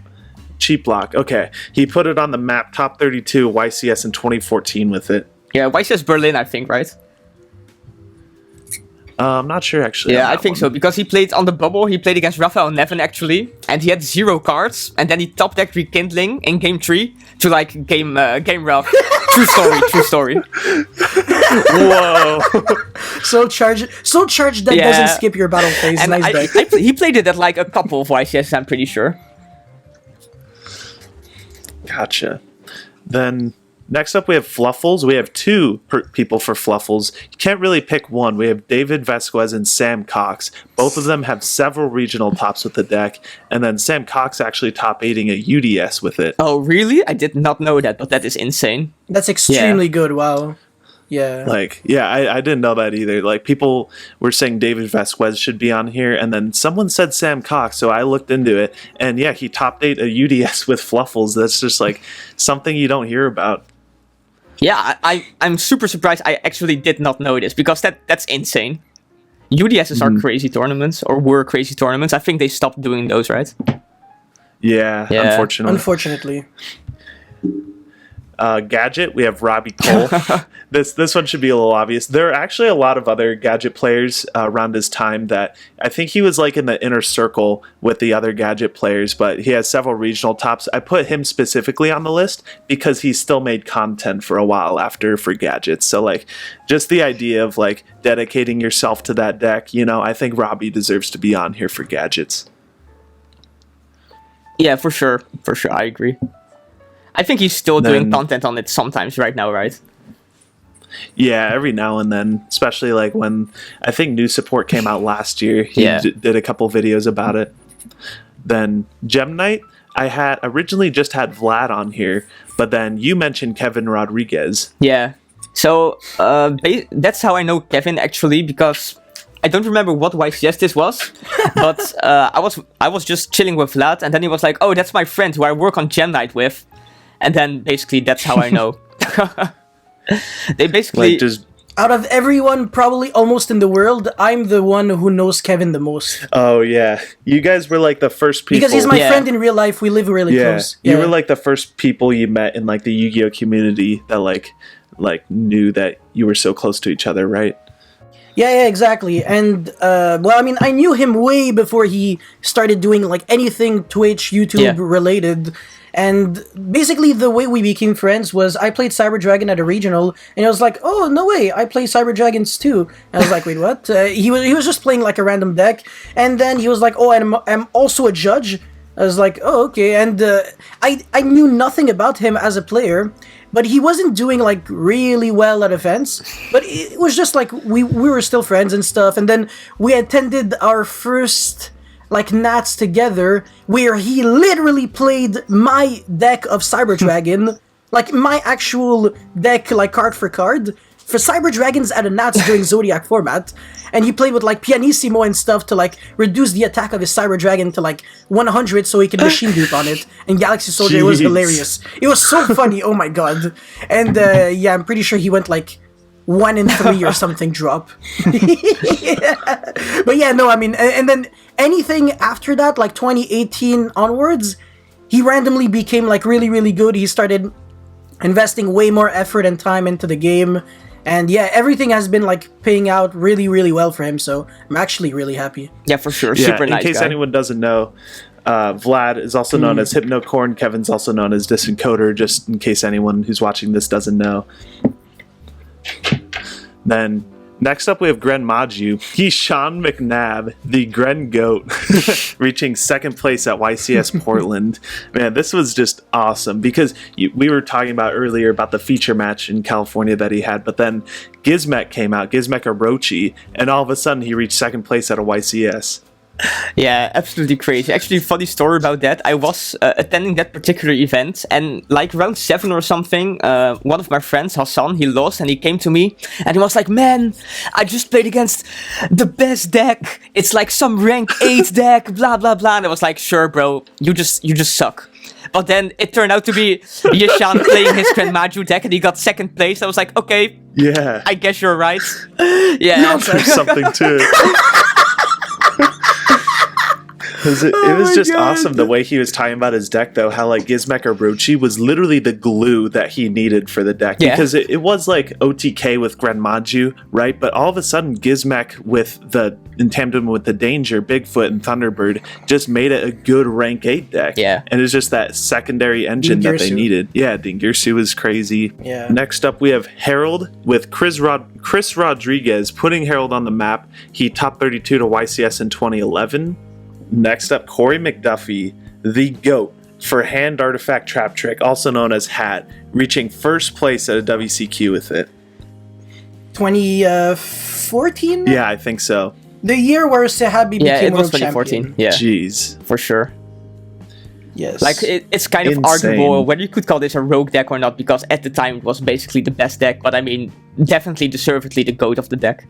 Chiplak. Okay, he put it on the map, top 32 YCS in 2014 with it. Yeah, YCS Berlin, I think, right? I'm not sure actually. Yeah, on I that think one. so, because he played on the bubble, he played against Raphael Nevin actually, and he had 0 cards, and then he top decked Rekindling in game 3 to like game Ralph. True story. Whoa. So charged that Yeah. doesn't skip your battle phase. And Nice deck. he played it at like a couple of YCS, I'm pretty sure. Gotcha. Then next up we have Fluffles. We have 2 people for Fluffles. You can't really pick one. We have David Vasquez and Sam Cox. Both of them have several regional tops with the deck. And then Sam Cox actually top 8ing a UDS with it. Oh, really? I did not know that, but that is insane. That's extremely good. Wow. Yeah. Like, yeah, I didn't know that either. Like, people were saying David Vasquez should be on here, and then someone said Sam Cox, so I looked into it, and yeah, he top 8 a UDS with Fluffles. That's just, like, something you don't hear about. Yeah, I'm super surprised I actually did not know this, because that's insane. UDSs are crazy tournaments, or were crazy tournaments. I think they stopped doing those, right? Yeah, Yeah. unfortunately. Unfortunately. Gadget, we have Robbie Cole. This one should be a little obvious. There are actually a lot of other Gadget players around his time that I think he was like in the inner circle with the other Gadget players, but he has several regional tops. I put him specifically on the list because he still made content for a while after for Gadgets. So like just the idea of like dedicating yourself to that deck, you know, I think Robbie deserves to be on here for Gadgets. Yeah, for sure, I agree. I think he's still doing Then- content on it sometimes right now, right? Yeah, every now and then, especially like when I think new support came out last year. He Yeah. did a couple videos about it. Then Mekk-Knight, I had originally just had Vlad on here, but then you mentioned Kevin Rodriguez. Yeah. So that's how I know Kevin actually, because I don't remember what YCS this was, but I was just chilling with Vlad, and then he was like, "Oh, that's my friend who I work on Gem Night with," and then basically that's how I know. They basically Like just Out of everyone, probably almost in the world, I'm the one who knows Kevin the most. oh yeah, you guys were like the first people Because he's my Yeah. friend in real life. We live really close. You were like the first people you met in like the Yu-Gi-Oh community that like knew that you were so close to each other, right? Yeah, exactly. And, well, I mean, I knew him way before he started doing, like, anything Twitch, YouTube related. And basically, the way we became friends was I played Cyber Dragon at a regional, and I was like, "Oh, no way, I play Cyber Dragons too." And I was like, "Wait, what?" He was just playing like a random deck, and then he was like, "Oh, and I'm also a judge." I was like, "Oh, okay." And I knew nothing about him as a player, but he wasn't doing like really well at events. But it was just like we were still friends and stuff. And then we attended our first like Nats together, where he literally played my deck of Cyber Dragon, like my actual deck, like card for Cyber Dragons at a Nats during Zodiac format. And he played with like Pianissimo and stuff to like reduce the attack of his Cyber Dragon to like 100 so he can machine group on it. And Galaxy Soldier, it was Jeez. hilarious. It was so funny, oh my god. And yeah, I'm pretty sure he went like 1 in 3 or something drop. Yeah. But yeah, no, I mean, and then anything after that, like 2018 onwards, he randomly became like really, really good. He started investing way more effort and time into the game. And yeah, everything has been like paying out really, really well for him. So I'm actually really happy. Yeah, for sure. Yeah, Super in nice case guy. anyone doesn't know, Vlad is also known as Hypnocorn. Kevin's also known as Disencoder, just in case anyone who's watching this doesn't know. Then next up we have Gren Maju. He's Sean McNabb, the Gren Goat, reaching second place at YCS Portland. Man, this was just awesome because we were talking about earlier about the feature match in California that he had, but then Gizmek came out, Gizmek Orochi, and all of a sudden he reached second place at a YCS. Yeah, absolutely crazy. Actually, funny story about that. I was attending that particular event, and like round 7 or something, one of my friends, Hassan, he lost, and he came to me, and he was like, "Man, I just played against the best deck. It's like some rank 8 deck, blah blah blah." And I was like, "Sure, bro, you just suck." But then it turned out to be Yacine playing his Grand Maju deck, and he got second place. I was like, "Okay, Yeah. I guess you're right." Yeah. There's something to it. It was just awesome the way he was talking about his deck, though. How like Gizmek Orochi was literally the glue that he needed for the deck, Yeah. because it was like OTK with Gren Maju, right? But all of a sudden, Gizmek with in tandem with the Danger, Bigfoot, and Thunderbird just made it a good rank 8 deck. Yeah. And it's just that secondary engine that they Dingirsu. needed. Yeah, Dingirsu is crazy. Yeah. Next up, we have Harold with Chris Rodriguez putting Harold on the map. He top 32 to YCS in 2011. Next up, Korey McDuffie, the GOAT for Hand Artifact Trap Trick, also known as Hat, reaching first place at a WCQ with it. 2014? Yeah, I think so. The year where Sahabi Yeah, became it was world 2014. champion. Yeah, Jeez. for sure. Yes. Like, it's kind of Insane. arguable whether you could call this a rogue deck or not, because at the time it was basically the best deck, but I mean, definitely deservedly the GOAT of the deck.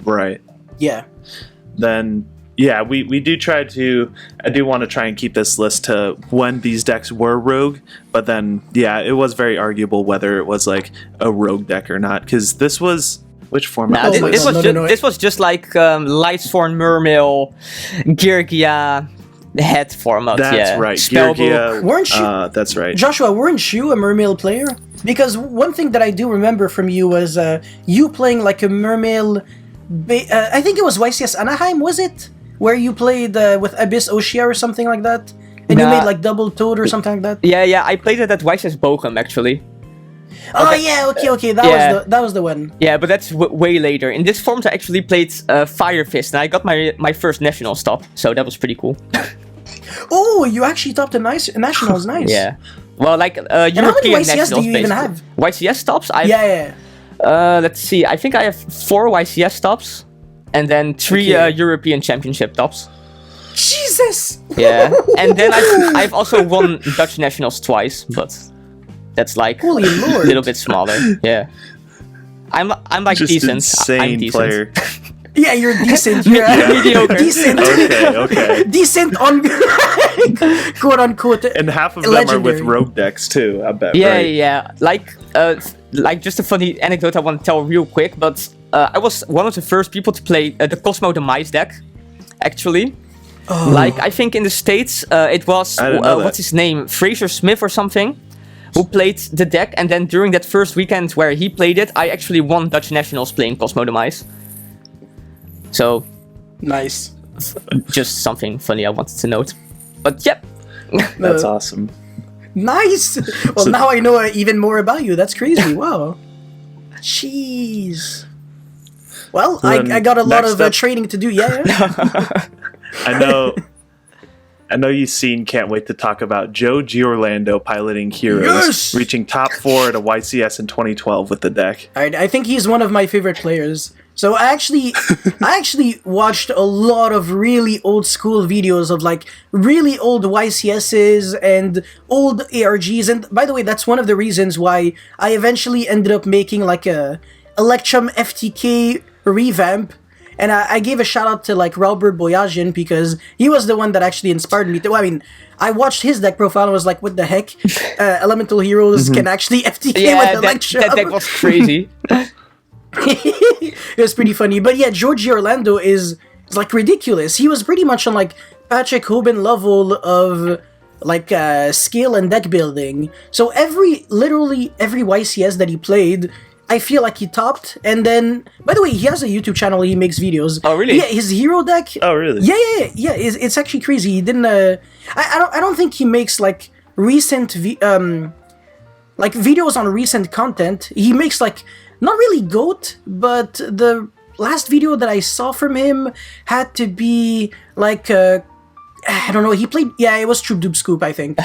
Right. Yeah. Then, yeah, we do try to... I do want to try and keep this list to when these decks were rogue, but then, yeah, it was very arguable whether it was, like, a rogue deck or not, because this was... Which format? Nah, Oh my this, God, was no. this was just like Lightsworn, Mermail, Girgia, head format. That's yeah. right. Spellbook. Georgia, Weren't you- that's right. Joshua, weren't you a Mermail player? Because one thing that I do remember from you was you playing like a Mermail... I think it was YCS Anaheim, was it? Where you played with Abyss Oshia or something like that? And you Nah. made like double Toad or something like that? Yeah, I played it at YCS Bochum, actually. Oh yeah, okay, Yeah. that was the one. Yeah, but that's way later. In this format, I actually played Fire Fist, and I got my first national stop, so that was pretty cool. Oh, you actually topped the nationals. Nice. Yeah. Well, like And how many European YCS nationals, do you even basically. have? YCS tops? Yeah. Let's see. I think I have 4 YCS tops, and then 3 Okay. European Championship tops. Jesus. Yeah, and then I've also won Dutch nationals twice, but that's like Holy a Lord. little bit smaller. Yeah, I'm like Just decent. insane I'm decent. player. Yeah, you're decent. You're Mediocre. decent. Okay. Decent on quote unquote. And half of them are with Legendary. rogue decks too, I bet, Yeah, right? yeah. Like just a funny anecdote I want to tell real quick, but I was one of the first people to play the Cosmo the Mice deck, actually. Oh. Like, I think in the States, it was, I didn't know that. what's his name, Fraser Smith or something, who played the deck, and then during that first weekend where he played it, I actually won Dutch Nationals playing Cosmo the Mice. So, Nice. just something funny I wanted to note. But yep. That's awesome. Nice. Well, So- now I know even more about you. That's crazy. Wow. Jeez. Well, Then I got a lot next of up- training to do. Yeah. I know Yacine can't wait to talk about Joe Giorlando piloting Heroes, Yes! reaching top 4 at a YCS in 2012 with the deck. I think he's one of my favorite players. So I actually watched a lot of really old school videos of like really old YCSs and old ARGs. And by the way, that's one of the reasons why I eventually ended up making like a Electrum FTK revamp. And I gave a shout out to like Robert Boyajin because he was the one that actually inspired me to. I mean, I watched his deck profile and was like, what the heck? Elemental Heroes can actually FTK Yeah, with that Electrum. deck was crazy. It was pretty funny. But yeah, George Orlando is like ridiculous. He was pretty much on like Patrick Hoban level of like skill and deck building. So literally every YCS that he played, I feel like he topped. And then, by the way, he has a YouTube channel. He makes videos. Oh, really? Yeah, his hero deck. Oh, really? Yeah. It's actually crazy. He didn't. I don't think he makes like recent like videos on recent content. He makes like not really GOAT, but the last video that I saw from him had to be like I don't know. He played. Yeah, it was Troop Doob Scoop, I think.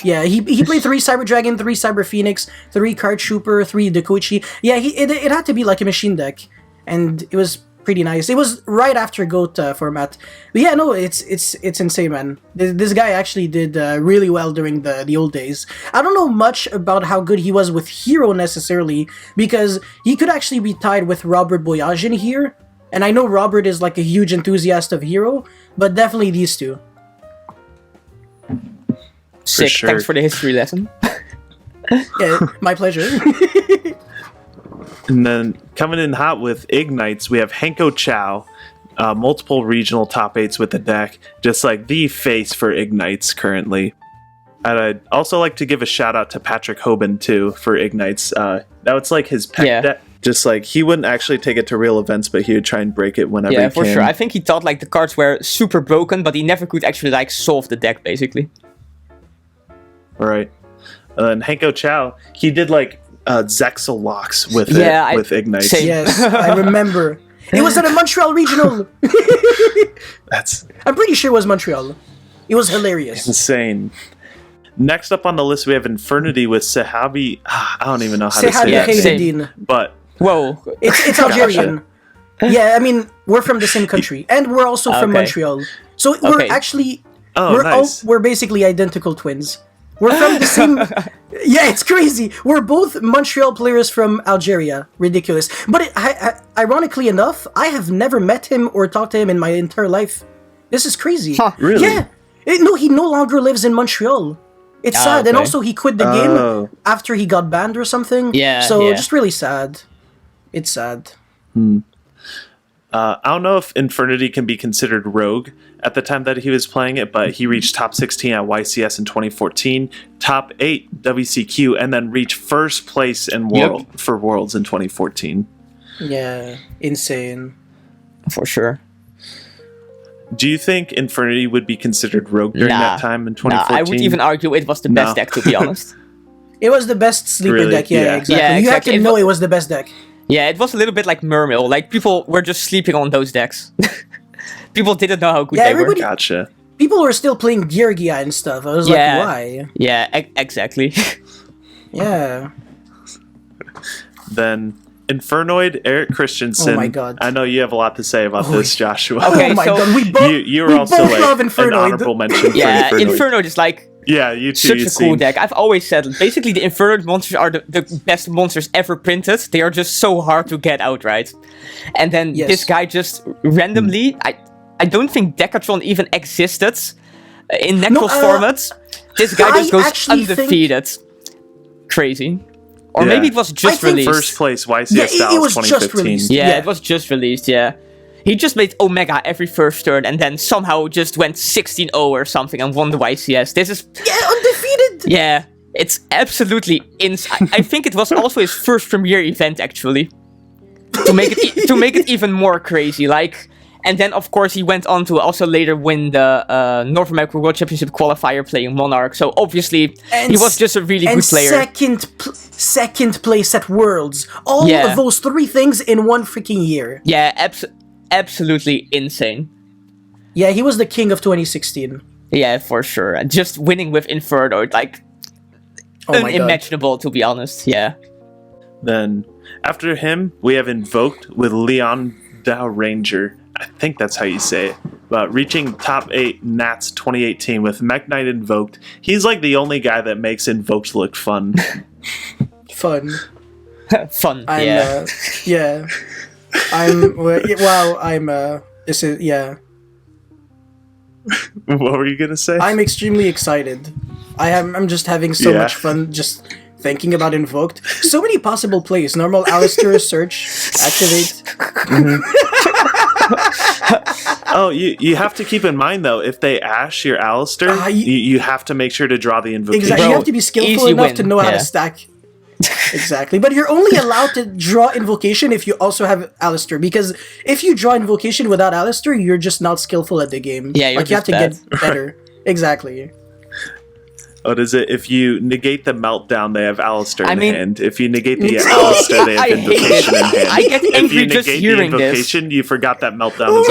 Yeah, he played 3 Cyber Dragon, 3 Cyber Phoenix, 3 Card Trooper, 3 Dekoichi. Yeah, it had to be like a machine deck, and it was pretty nice. It was right after GOAT format. But yeah, no, it's insane, man. This guy actually did really well during the old days. I don't know much about how good he was with Hero necessarily, because he could actually be tied with Robert Boyajin here. And I know Robert is like a huge enthusiast of Hero, but definitely these two. Sick. sure. Thanks for the history lesson. Yeah, my pleasure. And then coming in hot with Ignites, we have Henko Chow, multiple regional top 8s with the deck, just like the face for Ignites currently. And I'd also like to give a shout out to Patrick Hoban too for Ignites. That was like his pet deck. Just like he wouldn't actually take it to real events, but he would try and break it whenever Yeah, he for can. sure. I think he thought like the cards were super broken, but he never could actually like solve the deck, basically. Right. And then Henko Chow, he did like Zexal locks with with Ignites. same. Yes, I remember. It was at a Montreal regional. That's I'm pretty sure it was Montreal. It was hilarious. insane. Next up on the list, we have Infernity with Sahabi. I don't even know how to say Sahabi that same. name. Khairuddin. But Whoa. It's Algerian. Yeah, I mean, we're from the same country, and we're also from Okay. Montreal. So we're Okay. actually Oh, nice. we're basically identical twins. We're from the same. Yeah, it's crazy. We're both Montreal players from Algeria. Ridiculous. But ironically enough, I have never met him or talked to him in my entire life. This is crazy. Huh. Really? Yeah. No, he no longer lives in Montreal. It's sad, and okay. also he quit the game after he got banned or something. Yeah, So yeah. just really sad. It's sad. I don't know if Infernity can be considered rogue at the time that he was playing it, but he reached top 16 at YCS in 2014, top 8 WCQ, and then reached first place in for Worlds in 2014. Yeah, insane. For sure. Do you think Infernity would be considered rogue during that time in Nah, 2014? I would even argue it was the No. best deck, to be honest. It was the best sleeper Really? deck. Yeah, Yeah. exactly. Yeah, You have exactly. to know it was the best deck. Yeah, it was a little bit like Mermill. Like, people were just sleeping on those decks. People didn't know how good Yeah, they were. everybody- Gotcha. people were still playing Geargia and stuff. I was like, why? Yeah, exactly. Yeah. Then Infernoid, Eric Christensen. Oh my God. I know you have a lot to say about this, Joshua. Okay, Oh my so God, you were also both like love an Infernoid. honorable mention for yeah, Infernoid. Infernoid is like Yeah, you too. such a cool Yacine. deck. I've always said, basically, the Infernoid monsters are the best monsters ever printed. They are just so hard to get out, right? And then this guy just randomly, I don't think Decathlon even existed in Necro formats. This guy just goes undefeated. Crazy. Or maybe it was just released. First place YCS Yeah, Dallas it was 2015. just released. Yeah, it was just released, yeah. He just made Omega every first turn and then somehow just went 16-0 or something and won the YCS. This is... Yeah, undefeated! Yeah, it's absolutely insane. I think it was also his first premiere event, actually. To make it even more crazy, like... And then, of course, he went on to also later win the North American World Championship qualifier playing Monarch. So, obviously, he was just a really good player. And second place at Worlds. All of those 3 things in one freaking year. Yeah, absolutely insane. Yeah, he was the king of 2016. Yeah, for sure. And just winning with Inferno, like, unimaginable, to be honest. Yeah. Then, after him, we have Invoked with Leon Dowe-Ranger. I think that's how you say it. But reaching top 8 Nats 2018 with Mekk-Knight Invoked. He's like the only guy that makes Invoked look fun. Fun. Fun, yeah. This is, yeah. What were you gonna say? I'm extremely excited. I'm just having so much fun just thinking about Invoked. So many possible plays. Normal Alistair, search, activate. Oh, you have to keep in mind, though, if they Ash your Alistair, you have to make sure to draw the invocation. Exactly, you have to be skillful enough to know how to stack. Exactly, but you're only allowed to draw Invocation if you also have Alistair, because if you draw Invocation without Alistair, you're just not skillful at the game. Yeah, you're like, you have to bad. get better. Exactly. What is it? If you negate the Meltdown, they have Alistair in hand. If you negate the Oh, Alistair, they have Invocation in hand. I get angry just hearing the this. Invocation, you forgot that Meltdown is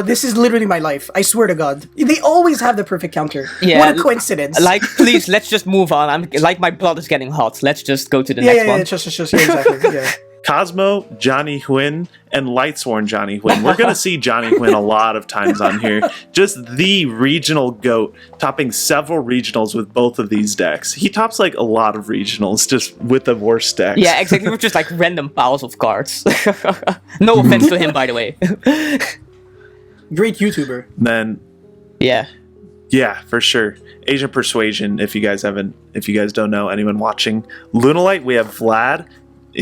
This is literally my life. I swear to God. They always have the perfect counter. Yeah, what a coincidence. Like, please, let's just move on. I'm like, my blood is getting hot. Let's just go to the next one. Yeah, just exactly. Yeah. Cosmo, Johnny Huynh, and Lightsworn Johnny Huynh. We're going to see Johnny Huynh a lot of times on here. Just the regional GOAT, topping several regionals with both of these decks. He tops like a lot of regionals just with the worst decks. Yeah, exactly. We're just like random piles of cards. No offense to him, by the way. Great YouTuber. Then, yeah, for sure. Asian Persuasion, if you guys don't know, anyone watching. Lunalight, we have Vlad,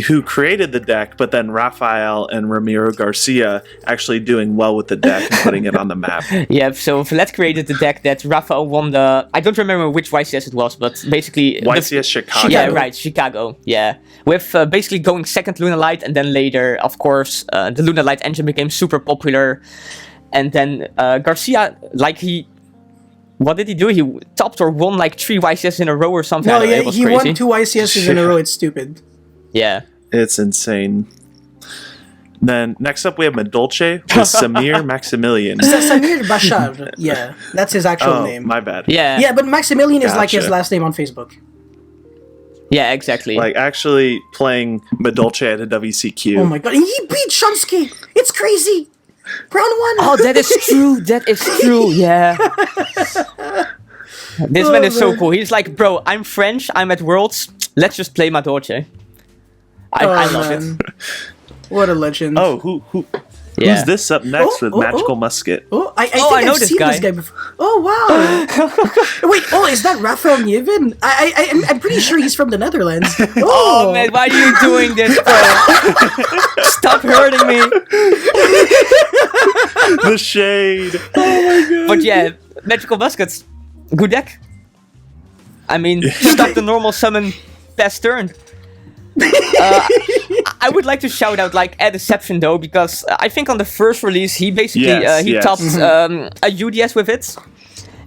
who created the deck, but then Rafael and Ramiro Garcia actually doing well with the deck and putting it on the map. Yeah, so Vlad created the deck that Rafael won the... I don't remember which YCS it was, but basically... YCS Chicago. Yeah, right, Chicago, yeah. With basically going second Lunalight, and then later, of course, the Lunalight engine became super popular. And then Garcia, like what did he do? He topped or won like 3 YCS in a row or something. No, it was he crazy. won 2 YCSs in a row. It's stupid. Yeah. It's insane. Then next up we have Medolce with Samir Maximilian. Samir Bashar. Yeah, that's his actual name. My bad. Yeah. Yeah, but Maximilian is like his last name on Facebook. Yeah, exactly. Like actually playing Medolce at a WCQ. Oh my god, and he beat Shumsky! It's crazy! Round 1! Oh, that is true. That is true. Yeah. This man is so cool. He's like, bro, I'm French. I'm at Worlds. Let's just play Medolce. I love it. What a legend. Oh, who's this up next with Magical Musket? Oh, I think I've seen this guy before. Oh, wow. Wait, is that Rafael Nievin? I'm pretty sure he's from the Netherlands. Oh, man, why are you doing this, bro? Stop hurting me. The shade. Oh, my God. But yeah, Magical Muskets. Good deck. I mean, stop the normal summon past turn. I would like to shout out like Deception though, because I think on the first release he basically topped a UDS with it,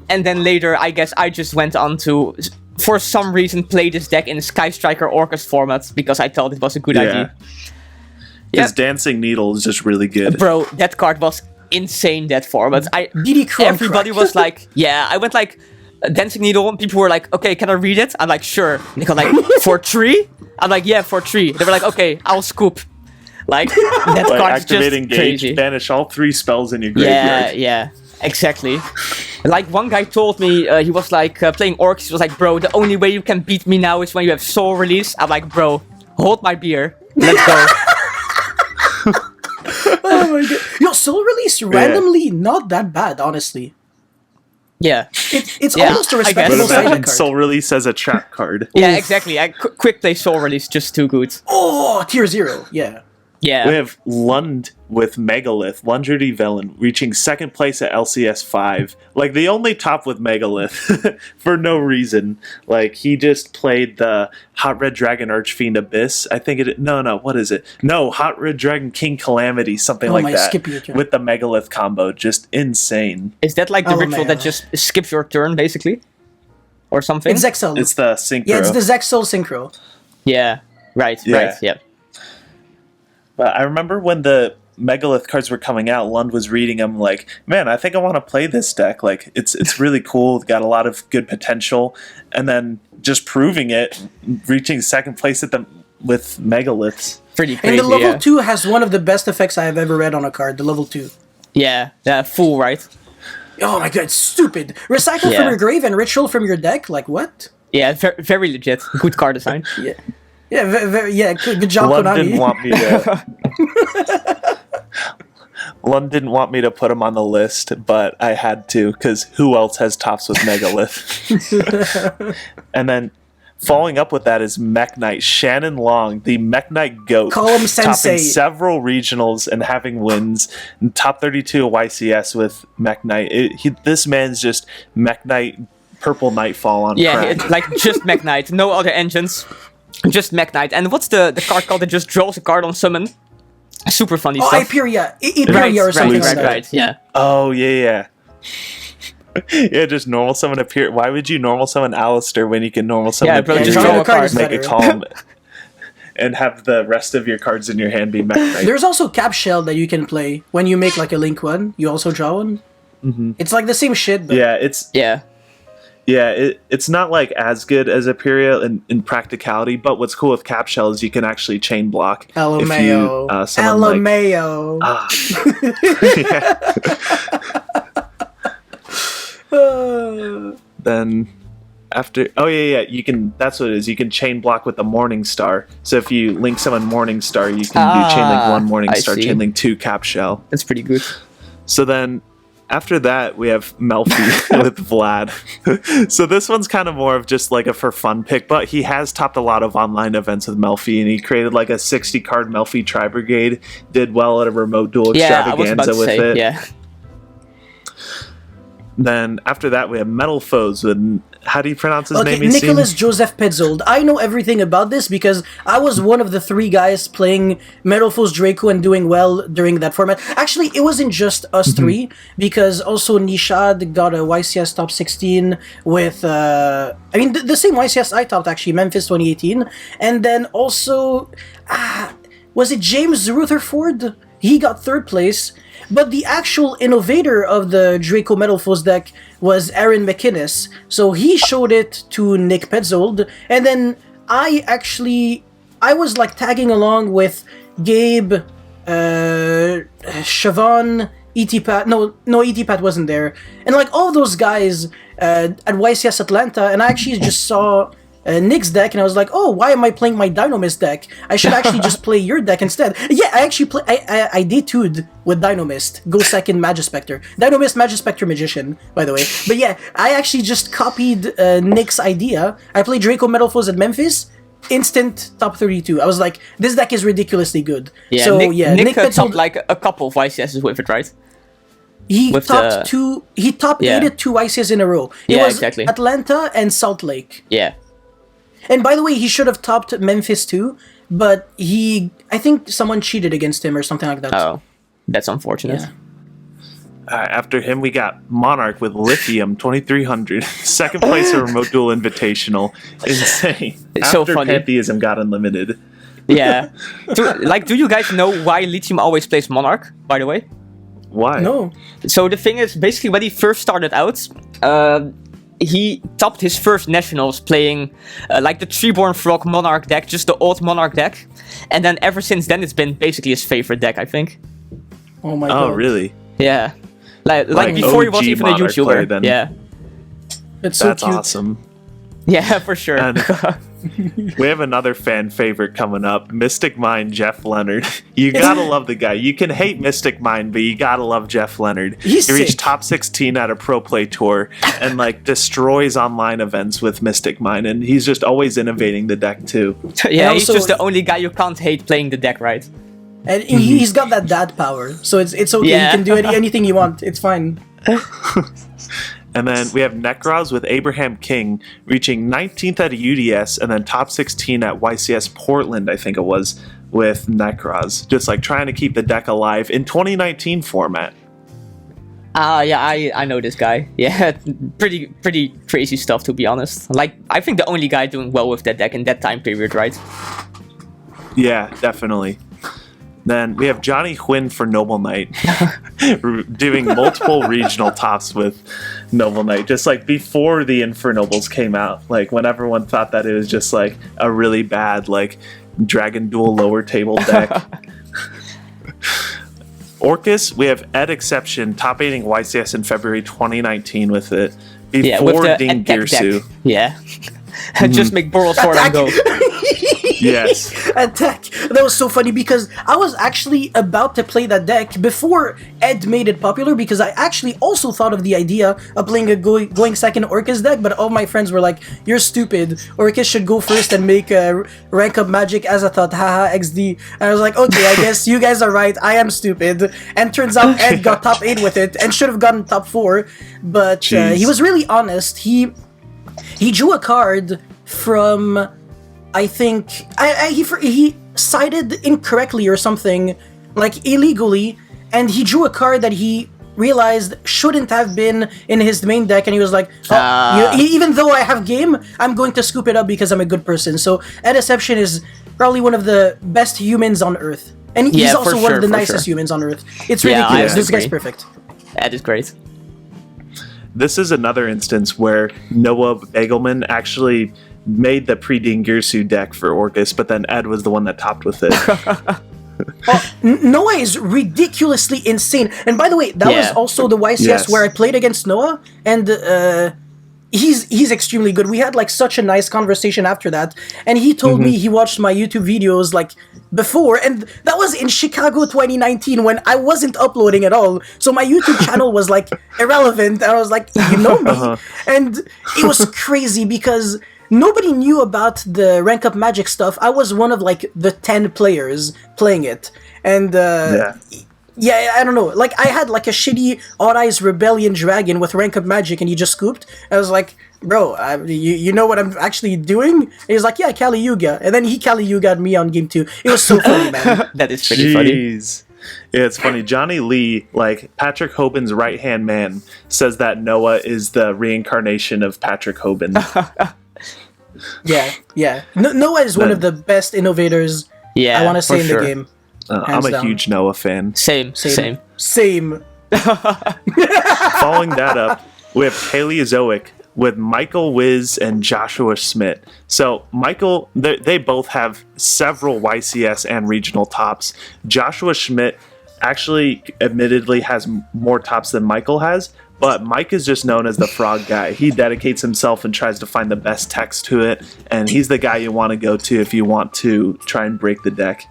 and then later I guess I just went on to for some reason play this deck in Sky Striker Orcust format because I thought it was a good idea. Because Dancing Needle is just really good. Bro, that card was insane, that format. DD Chrome Everybody Crack. was like, yeah, I went like, Dancing Needle, and people were like, okay, can I read it? I'm like, sure. And they go like, for 3? I'm like, yeah, for 3. They were like, okay, I'll scoop. Like, that Like card's just activate Engage, crazy. banish all 3 spells in your Yeah, graveyard. yeah, exactly. Like, one guy told me, he was like, playing Orcs, he was like, bro, the only way you can beat me now is when you have Soul Release. I'm like, bro, hold my beer. Let's go. Oh my god. Yo, Soul Release randomly not that bad, honestly. Yeah. It's Yeah, almost a I guess. respectable But side imagine card. Soul Release as a trap card. Yeah, exactly. Quick play Soul Release, just too good. Oh, tier 0. Yeah. Yeah. We have Lund with Megalith, Lundredy Villain, reaching 2nd place at LCS 5. Like, the only top with Megalith, for no reason. Like, he just played the Hot Red Dragon Archfiend Abyss. I think what is it? No, Hot Red Dragon King Calamity, something like that. skip your turn. With the Megalith combo. Just insane. Is that like the ritual that LMAO. just skips your turn, basically? Or something? It's Zexel. It's the Synchro. Yeah, it's the Zexel Synchro. Yeah. Right, Yeah. yeah. But I remember when the Megalith cards were coming out, Lund was reading them like, man, I think I want to play this deck. Like, it's really cool. It's got a lot of good potential. And then just proving it, reaching 2nd place with Megaliths. Pretty And crazy, the level yeah. 2 has one of the best effects I have ever read on a card, the level 2. Yeah, full, right? Oh my god, it's stupid. Recycle Yeah. from your grave and ritual from your deck? Like, what? Yeah, very legit. Good card design. Yeah. Yeah, yeah, good job, Lund Konami. didn't want me to... Lund didn't want me to put him on the list, but I had to, because who else has tops with Megalith? And then following up with that is Mekk-Knight, Shannon Long, the Mekk-Knight GOAT, Call him Sensei. topping several regionals and having wins, and top 32 at YCS with Mekk-Knight. This man's just Mekk-Knight, Purple Nightfall on Yeah, crack. it's like just Mekk-Knight, no other engines. Just Mekk-Knight. And what's the card called that just draws a card on summon? Super funny Oh, stuff. Hyperia. Hyperia or something like that. Right, yeah. Oh, yeah. Yeah, just normal summon appear. Why would you normal summon Alistair when you can normal summon Yeah, bro, Appear, just draw draw a card. make a better. column, and have the rest of your cards in your hand be Mekk-Knight? There's also Cap Shell that you can play. When you make like a Link one, you also draw one. Mm-hmm. It's like the same shit, but It's not like as good as Aperia in practicality, but what's cool with Cap Shell is you can actually chain block. LMAO. If you, summon, LMAO. Then after you can, that's what it is, you can chain block with the Morning Star. So if you link summon Morning Star, you can do chain link 1 Morning I Star, see. chain link 2 Cap Shell. That's pretty good. So then after that we have Melfi with Vlad. So this one's kind of more of just like a for fun pick, but he has topped a lot of online events with Melfi, and he created like a 60 card Melfi Tri Brigade, did well at a remote duel Yeah, I was about extravaganza to with say, it. yeah. Then after that we have Metal Foes with, how do you pronounce his Okay, name? Yacine? Nicholas Joseph Petzold. I know everything about this because I was one of the 3 guys playing Metal Foes Draco and doing well during that format. Actually, it wasn't just us 3, because also Nishad got a YCS top 16 with, the same YCS I topped actually, Memphis 2018. And then also, was it James Rutherford? He got 3rd place. But the actual innovator of the Draco Metal Foes deck was Aaron McInnes. So he showed it to Nick Petzold. And then I was like tagging along with Gabe, Siobhan, E.T. Pat. No, E.T. Pat wasn't there. And like all those guys at YCS Atlanta. And I actually just saw Nick's deck, and I was like, oh, why am I playing my Dynomist deck? I should actually just play your deck instead. Yeah, I actually I D2'd with Dynomist. Go second Magispector. Dynomist, Magispector Magician, by the way. But yeah, I actually just copied Nick's idea. I played Draco Metal Foes at Memphis. Instant top 32. I was like, this deck is ridiculously good. Yeah, so Nick Nick topped Petzold, like a couple of YCSs with it, right? he with topped the- he top Yeah. 8 2 ICs in a row. It Yeah, was exactly. Atlanta and Salt Lake. Yeah. And by the way, he should have topped Memphis too, but I think someone cheated against him or something like that. Oh, that's unfortunate. Yeah. After him, we got Monarch with Lithium 2300, 2nd place at Remote Duel Invitational. Insane. It's so After funny. Pantheism got unlimited. Yeah. Do you guys know why Lithium always plays Monarch, by the way? Why? No. So the thing is, basically, when he first started out, he topped his first nationals playing like the Treeborn Frog Monarch deck, just the old Monarch deck. And then ever since then, it's been basically his favorite deck, I think. Oh my god. Oh, really? Yeah. Like before he was OG even a Monarch player, YouTuber. then. Yeah. It's so That's cute. awesome. Yeah, for sure. And we have another fan favorite coming up, Mystic Mind Jeff Leonard. You gotta love the guy. You can hate Mystic Mind, but you gotta love Jeff Leonard. He's he reached sick. top 16 at a pro play tour and like destroys online events with Mystic Mind, and he's just always innovating the deck too. Yeah, And he's also- just the only guy you can't hate playing the deck, right? And he's got that dad power, so it's okay. Yeah. You can do anything you want. It's fine. And then we have Necros with Abraham King reaching 19th at a UDS and then top 16 at YCS Portland, I think it was, with Necros. Just like trying to keep the deck alive in 2019 format. Yeah, I know this guy. Yeah, pretty crazy stuff, to be honest. Like, I think the only guy doing well with that deck in that time period, right? Yeah, definitely. Then we have Johnny Quinn for Noble Knight doing multiple regional tops with Noble Knight, just like before the Infernobles came out, like when everyone thought that it was just like a really bad like Dragon Duel lower table deck. Orcus, we have Ed Exception top 8ing YCS in February 2019 with it before Yeah, with the Ding attack Girsu. deck. Yeah. Just make Boral Sword and go. Yes. Attack. That was so funny because I was actually about to play that deck before Ed made it popular, because I actually also thought of the idea of playing a going second Orcus deck, but all my friends were like, "You're stupid. Orcus should go first and make a rank up Magic Azathoth, haha, XD." And I was like, okay, I guess you guys are right. I am stupid. And turns out Ed got top 8 with it and should have gotten top 4, but Jeez. he was really honest. He drew a card from, I think he cited incorrectly or something, like illegally, and he drew a card that he realized shouldn't have been in his main deck, and he was like, even though I have game, I'm going to scoop it up because I'm a good person. So Ed Deception is probably one of the best humans on Earth, and he's Yeah, also for one of the sure, for nicest sure. humans on Earth. It's Yeah, I ridiculous. This guy's agree. perfect. That is great. This is another instance where Noah Bagelman actually made the pre-Ding Girsu deck for Orcus, but then Ed was the one that topped with it. Noah is ridiculously insane. And by the way, that was Yeah. also the YCS Yes. where I played against Noah, and he's extremely good. We had like such a nice conversation after that, and he told me he watched my YouTube videos like before, and that was in Chicago 2019 when I wasn't uploading at all. So my YouTube channel was like irrelevant, and I was like, you know me, and it was crazy because nobody knew about the rank up Magic stuff. I was one of like the 10 players playing it, and yeah, I don't know. Like, I had like a shitty Odd Eyes Rebellion Dragon with rank up Magic, and he just scooped. I was like, bro, you know what I'm actually doing? And he's like, yeah, Kali Yuga. And then he Kali Yuga'd me on game 2. It was so funny, man. That is pretty funny. Jeez. Yeah, it's funny. Johnny Lee, like Patrick Hoban's right-hand man, says that Noah is the reincarnation of Patrick Hoban. Yeah. Noah is one of the best innovators Yeah, I want to for say in sure. the game. I'm Hands a down. huge Noah fan. Same. Same. Following that up, we have Paleozoic with Michael Wiz and Joshua Schmidt. So Michael, they both have several YCS and regional tops. Joshua Schmidt actually admittedly has more tops than Michael has, but Mike is just known as the frog guy. He dedicates himself and tries to find the best text to it, and he's the guy you want to go to if you want to try and break the deck.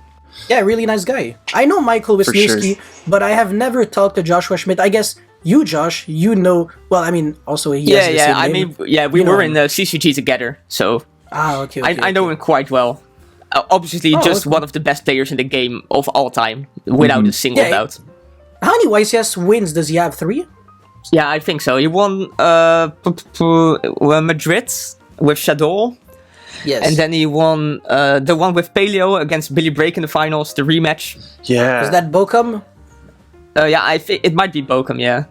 Yeah, really nice guy. I know Michael Wisniewski, but I have never talked to Joshua Schmidt. I guess you, Josh, you know. Well, I mean, also he has the same I name. mean, yeah, we You know were him. in the CCG together, so Okay. I know him quite well. Obviously, just okay. one of the best players in the game of all time, without a single Yeah, doubt. How many YCS wins does he have? 3? Yeah, I think so. He won Madrid with Shadow, Yes. and then he won the one with Paleo against Billy Brake in the finals, the rematch. Yeah. is that Bokum? Yeah, I think it might be Bochum, yeah.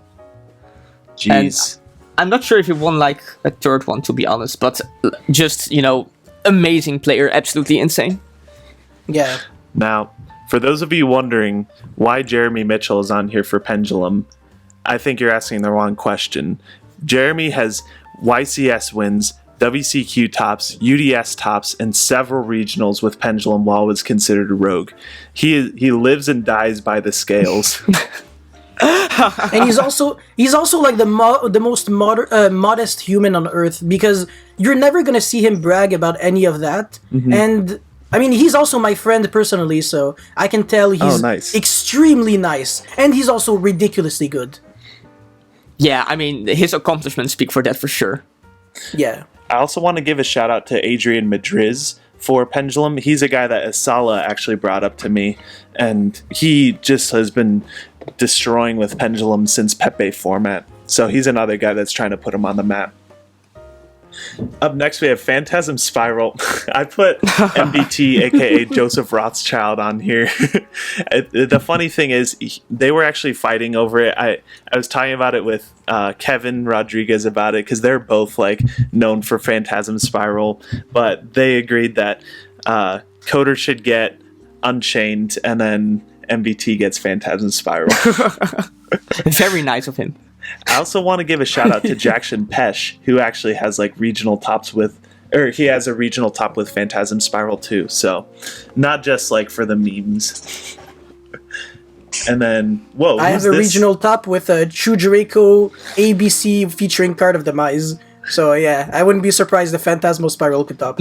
Jeez. I'm not sure if he won like a third one, to be honest, but just, amazing player, absolutely insane. Yeah. Now, for those of you wondering why Jeremy Mitchell is on here for Pendulum, I think you're asking the wrong question. Jeremy has YCS wins, WCQ tops, UDS tops, and several regionals with Pendulum while was considered a rogue. He lives and dies by the scales. And he's also like the most modest human on earth, because you're never gonna see him brag about any of that. And I mean, he's also my friend personally, so I can tell he's extremely nice, and he's also ridiculously good. Yeah, I mean, his accomplishments speak for that for sure. Yeah. I also want to give a shout out to Adrian Madriz for Pendulum. He's a guy that Asala actually brought up to me, and he just has been destroying with Pendulum since Pepe format. So he's another guy that's trying to put him on the map. Up next, we have Phantasm Spiral. I put MBT, aka Joseph Rothschild, on here. The funny thing is, they were actually fighting over it. I was talking about it with Kevin Rodriguez about it, because they're both like known for Phantasm Spiral, but they agreed that Coder should get Unchained, and then MBT gets Phantasm Spiral. Very nice of him. I also want to give a shout out to Jackson Pesh, who actually has like regional tops with, or he has a regional top with Phantasm Spiral too. So not just like for the memes. And then, whoa, I have a regional top with a Chudraco ABC featuring Card of Demise. So yeah, I wouldn't be surprised if Phantasmal Spiral could top.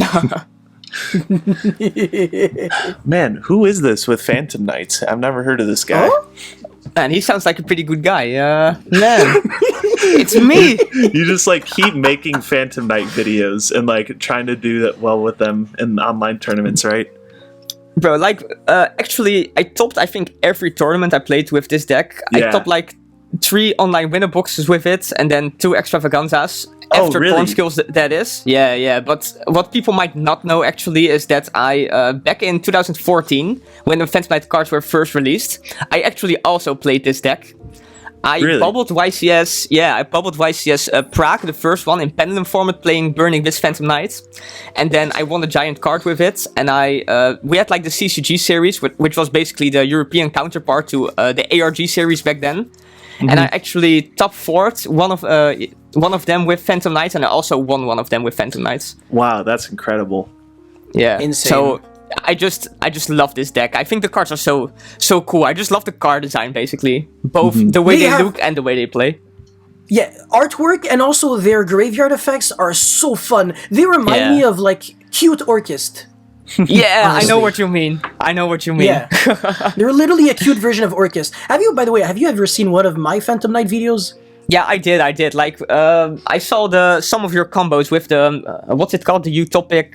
Man, who is this with Phantom Knights? I've never heard of this guy. Oh? Man, he sounds like a pretty good guy. Man, it's me. You just like keep making Phantom Knight videos and like trying to do that well with them in online tournaments, right? Bro, like, actually, I topped, I think, every tournament I played with this deck. Yeah. I topped like 3 online winner boxes with it, and then 2 extravaganzas. After really? Corn skills, that is. Yeah. But what people might not know, actually, is that I, back in 2014, when the Phantom Knight cards were first released, I actually also played this deck. I bubbled YCS, Prague, the first one, in Pendulum format, playing Burning with Phantom Knight. And then I won a giant card with it, and we had like the CCG series, which was basically the European counterpart to the ARG series back then. And I actually top 4'd one of them with Phantom Knights, and I also won one of them with Phantom Knights. Wow, that's incredible. Yeah, insane. So I just love this deck. I think the cards are so cool. I just love the card design, basically, both the way they look and the way they play. Yeah, artwork and also their graveyard effects are so fun. They remind me of like cute Orchist. Yeah, honestly. I know what you mean. Yeah, they're literally a cute version of Orchist. By the way, have you ever seen one of my Phantom Knight videos? Yeah, I did. Like, I saw some of your combos with the what's it called? The Utopic.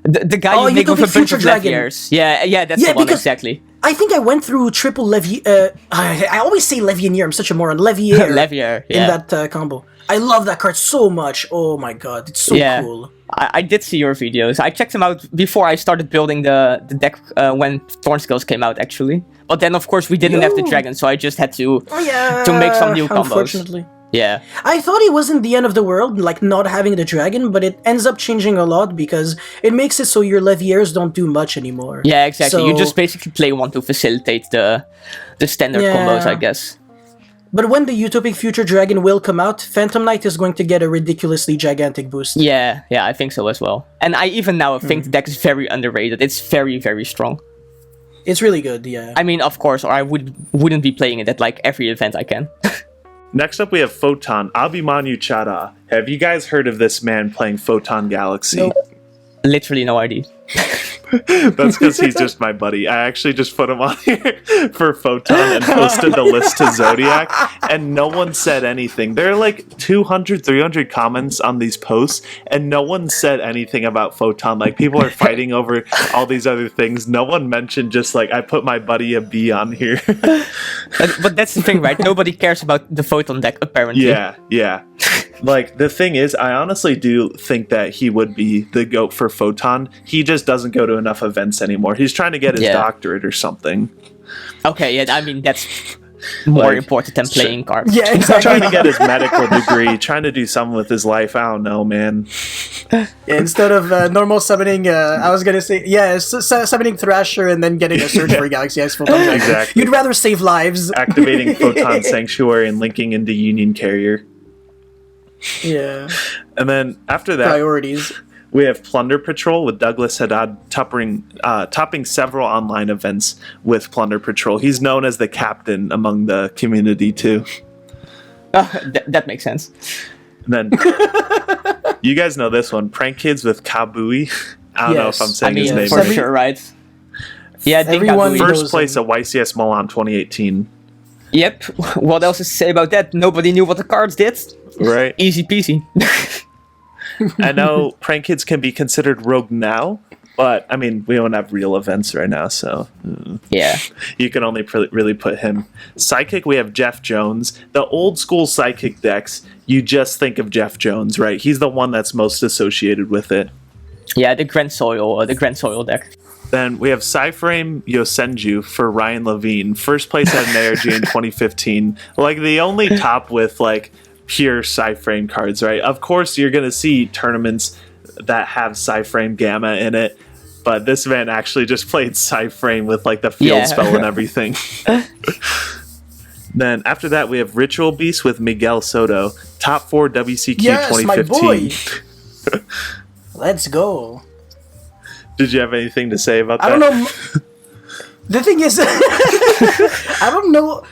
The guy you make with a bunch of Leviers. Yeah, that's the one, exactly. I think I went through triple Levier. I always say Levier. I'm such a moron. Levier. Levier, in that combo. I love that card so much. Oh my god, it's so cool. I did see your videos. I checked them out before I started building the deck when Thorn Skills came out, actually. But then, of course, we didn't have the dragon, so I just had to make some new combos. Unfortunately. Yeah. I thought it wasn't the end of the world, like not having the dragon, but it ends up changing a lot because it makes it so your Leviers don't do much anymore. Yeah, exactly. So, you just basically play one to facilitate the standard combos, I guess. But when the Utopic Future Dragon will come out, Phantom Knight is going to get a ridiculously gigantic boost. Yeah, I think so as well. And I even now think the deck is very underrated. It's very, very strong. It's really good, yeah. I mean, of course, or I wouldn't be playing it at like every event I can. Next up, we have Photon Abhimanyu Chada. Have you guys heard of this man playing Photon Galaxy? Nope. Literally no idea. That's because he's just my buddy. I actually just put him on here for Photon and posted the list to Zodiac, and no one said anything. There are like 200, 300 comments on these posts, and no one said anything about Photon. Like, people are fighting over all these other things. No one mentioned just like, I put my buddy a B on here. but that's the thing, right? Nobody cares about the Photon deck, apparently. Yeah. Like, the thing is, I honestly do think that he would be the GOAT for Photon. He just doesn't go to enough events anymore. He's trying to get his doctorate or something. Okay, yeah, I mean, that's More Like, important than playing cards. Yeah, trying exactly. to get his medical degree, trying to do something with his life. I don't know, man. Yeah, instead of normal summoning, I was gonna say, summoning Thrasher and then getting a search for Galaxy X Photon. Exactly. You'd rather save lives. Activating Photon Sanctuary and linking into Union Carrier. Yeah, And then after that, priorities. we have Plunder Patrol with Douglas Haddad topping several online events with Plunder Patrol. He's known as the captain among the community too. That makes sense. And then you guys know this one, Prank Kids with Kha Bui. I don't know if I'm Yes. saying his name For right. sure, right? Yeah, I think Everyone- Kha Bui- knows First place him. at YCS Milan 2018. Yep. What else is to say about that? Nobody knew what the cards did. Right? Easy peasy. I know Prank Kids can be considered rogue now, but I mean, we don't have real events right now, so Yeah. you can only really put him. Psychic, we have Jeff Jones. The old school Psychic decks, you just think of Jeff Jones, right? He's the one that's most associated with it. Yeah, the Grand Soil deck. Then we have PSY-Frame Yosenju for Ryan Levine. First place at an ARG in 2015. Like the only top with like pure PSY-Frame cards, right? Of course, you're going to see tournaments that have PSY-Frame Gamma in it, but this man actually just played PSY-Frame with like the field Yeah. spell and everything. Then after that, we have Ritual Beast with Miguel Soto, top 4 WCQ Yes, my 2015. boy. Let's go. Did you have anything to say about that? I don't know. The thing is, I don't know.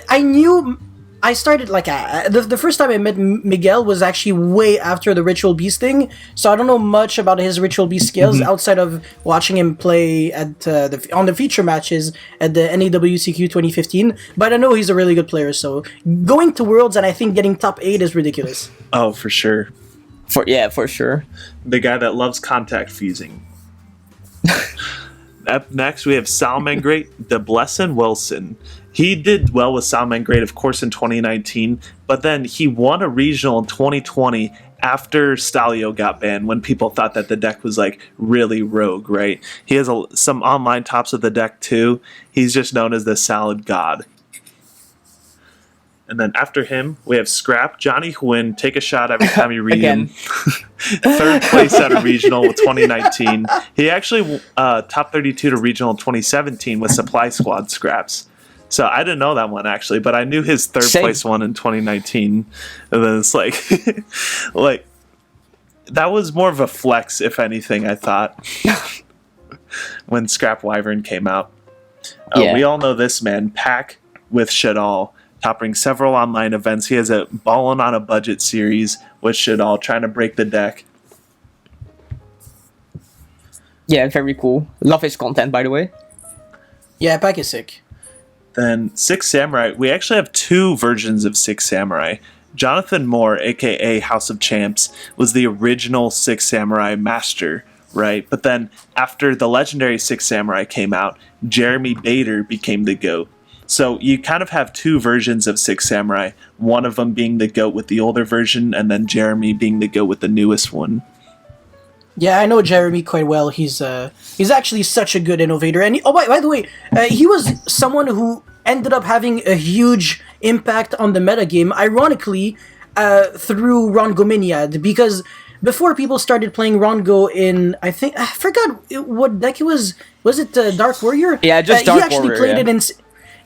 I knew. I started like the first time I met Miguel was actually way after the Ritual Beast thing, so I don't know much about his Ritual Beast skills outside of watching him play at on the feature matches at the NAWCQ 2015. But I know he's a really good player. So going to Worlds and I think getting top 8 is ridiculous. Oh, for sure. For sure. The guy that loves contact fusing. Up next, we have Salamangreat, the Blessin Wilson. He did well with Salamangreat, of course, in 2019, but then he won a regional in 2020 after Stalio got banned, when people thought that the deck was like really rogue, right? He has some online tops of the deck too. He's just known as the Salad God. And then after him, we have Scrap, Johnny Huyn, take a shot every time you read Again. him. Third place at a regional with 2019. He actually top 32 to regional in 2017 with Supply Squad Scraps. So I didn't know that one actually, but I knew his third Same. place one in 2019. And then it's like, like that was more of a flex, if anything, I thought, when Scrap Wyvern came out. Yeah. We all know this man, Pak with Shadal, topping several online events. He has a Balan on a Budget series with Shadal, trying to break the deck. Yeah, very cool. Love his content, by the way. Yeah, Pak is sick. Then Six Samurai. We actually have 2 versions of Six Samurai. Jonathan Moore, aka House of Champs, was the original Six Samurai master, right? But then after the legendary Six Samurai came out, Jeremy Bader became the GOAT. So you kind of have 2 versions of Six Samurai, one of them being the GOAT with the older version, and then Jeremy being the GOAT with the newest one. Yeah, I know Jeremy quite well. He's actually such a good innovator. And by the way, he was someone who ended up having a huge impact on the metagame, ironically, through Rongo Miniad, because before people started playing Rongo in, I forgot what deck it was. Was it Dark Warrior? Yeah, just Dark He actually Warrior, played yeah. it in.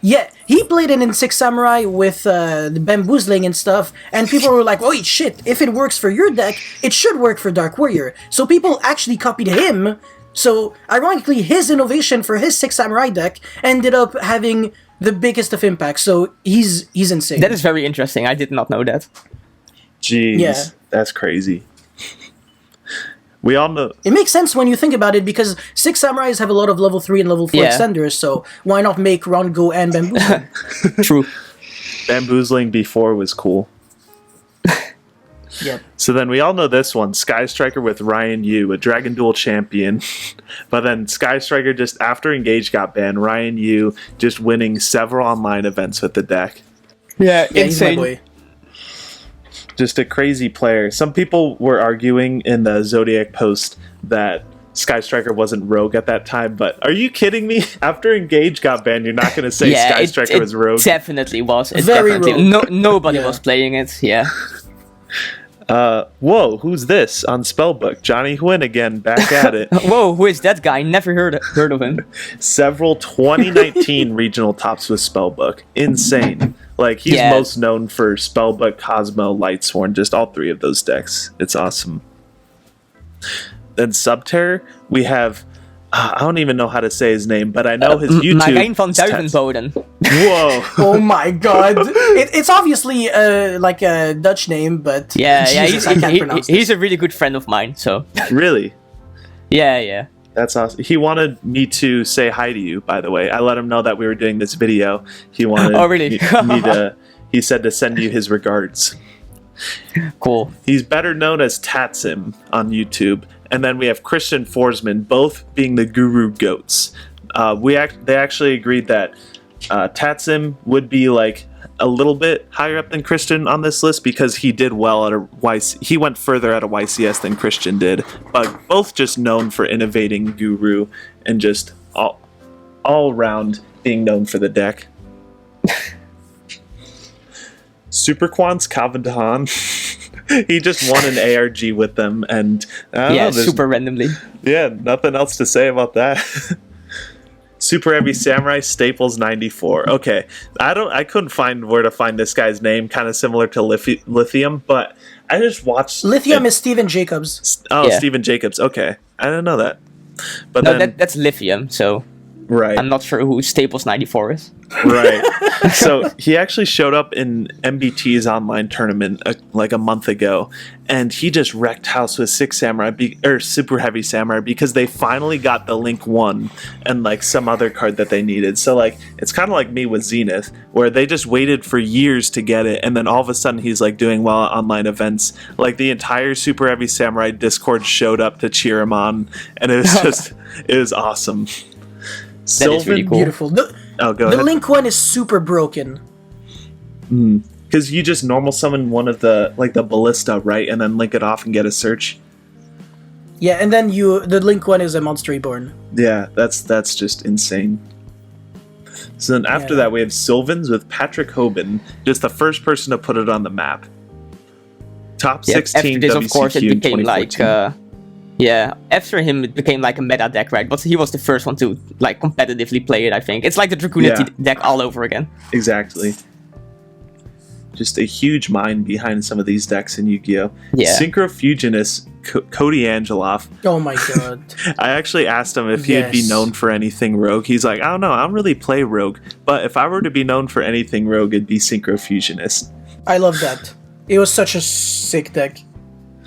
Yeah, he played it in Six Samurai with the bamboozling and stuff, and people were like, "Oh shit! If it works for your deck, it should work for Dark Warrior." So people actually copied him. So ironically, his innovation for his Six Samurai deck ended up having the biggest of impact. So he's insane. That is very interesting. I did not know that. Jeez, Yeah. that's crazy. We all know. It makes sense when you think about it because Six Samurais have a lot of level 3 and level 4 Yeah. extenders, so why not make Rongo and Bamboozling? True. Bamboozling before was cool. Yep. So then we all know this one, Sky Striker with Ryan Yu, a Dragon Duel champion. But then Sky Striker, just after Engage got banned, Ryan Yu just winning several online events with the deck. Yeah, Yeah, he's my insane. boy. Just a crazy player. Some people were arguing in the Zodiac post that Sky Striker wasn't Rogue at that time, but are you kidding me? After Engage got banned, you're not going to say Sky Striker was Rogue? Definitely was. It Very definitely, rogue. nobody Yeah. was playing it. Yeah. Whoa, who's this on Spellbook? Johnny Huynh again, back at it. Whoa, who is that guy? Never heard of him. Several 2019 regional tops with Spellbook. Insane. Like, he's Yeah. most known for Spellbook, Cosmo, Lightsworn, just all three of those decks. It's awesome. Then Subterror, we have... I don't even know how to say his name, but I know his YouTube... Marijn van Duivenboden. Whoa. Oh my god! It's obviously like a Dutch name, but Yeah, Jesus, I can't pronounce he's a really good friend of mine. So Really? yeah. That's awesome. He wanted me to say hi to you, by the way. I let him know that we were doing this video. He wanted Oh, really? me to... He said to send you his regards. Cool. He's better known as Tatsim on YouTube. And then we have Christian Forsman, both being the Guru Goats. They actually agreed that Tatsim would be like a little bit higher up than Christian on this list because he did well at a he went further at a YCS than Christian did. But both just known for innovating Guru and just all around being known for the deck. Super Quan's Tahan. He just won an ARG with them, and I don't know, Super randomly. yeah, nothing else to say about that. Superheavy Samurai Staples 94. Okay, I couldn't find where to find this guy's name. Kind of similar to Lithium, but I just watched. Lithium is Steven Jacobs. Oh, Yeah. Steven Jacobs. Okay, I didn't know that. But No, then that's Lithium. So right, I'm not sure who Staples 94 is. right. So he actually showed up in MBT's online tournament like a month ago, and he just wrecked house with Super Heavy Samurai because they finally got the Link 1 and like some other card that they needed. So like it's kind of like me with Zenith, where they just waited for years to get it, and then all of a sudden he's like doing well at online events. Like the entire Super Heavy Samurai Discord showed up to cheer him on, and it was just it was awesome. That is really cool. Beautiful. Go The ahead. Link one is super broken. Because you just normal summon one of the ballista, right, and then link it off and get a search. Yeah, and then the Link one is a Monster Reborn. Yeah, that's just insane. So then after Yeah. that we have Sylvans with Patrick Hoban, just the first person to put it on the map. Top Yeah, 16 after this, WCQ of course, it in became like 2014. after him it became like a meta deck, right? But he was the first one to like competitively play it. I think it's like the Dragunity deck all over again. Exactly. Just a huge mind behind some of these decks in Yu-Gi-Oh! Yeah. Synchrofusionist Cody Angeloff. Oh my god. I actually asked him if he'd be Yes. known for anything Rogue. He's like, I don't know, I don't really play Rogue, but if I were to be known for anything Rogue, it'd be Synchrofusionist. I love that. It was such a sick deck.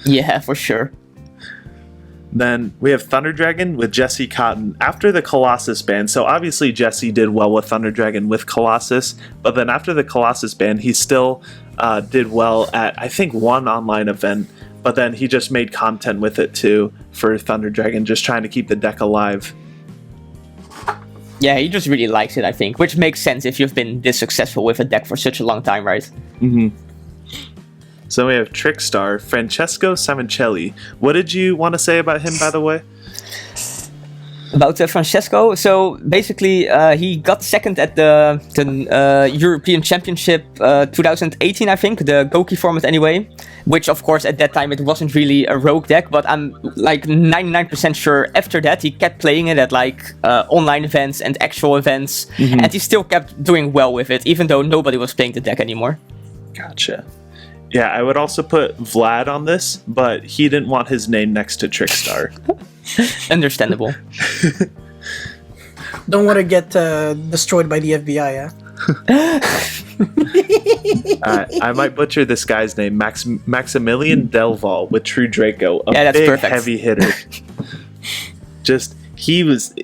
Yeah, for sure. Then we have Thunder Dragon with Jesse Cotton after the Colossus ban. So obviously Jesse did well with Thunder Dragon with Colossus, but then after the Colossus ban, he still did well at, I think, one online event, but then he just made content with it too for Thunder Dragon, just trying to keep the deck alive. Yeah, he just really likes it, I think, which makes sense if you've been this successful with a deck for such a long time, right? So we have Trickstar, Francesco Samoncelli. What did you want to say about him, by the way? About Francesco, so basically he got second at the European Championship 2018, I think, the Goki format anyway, which of course at that time it wasn't really a rogue deck, but I'm like 99% sure after that he kept playing it at like online events and actual events, and he still kept doing well with it, even though nobody was playing the deck anymore. Gotcha. Yeah, I would also put Vlad on this, but he didn't want his name next to Trickstar. Understandable. Don't want to get destroyed by the FBI, I might butcher this guy's name, Maximilian Delval with True Draco, a Yeah, that's big perfect. heavy hitter. He was,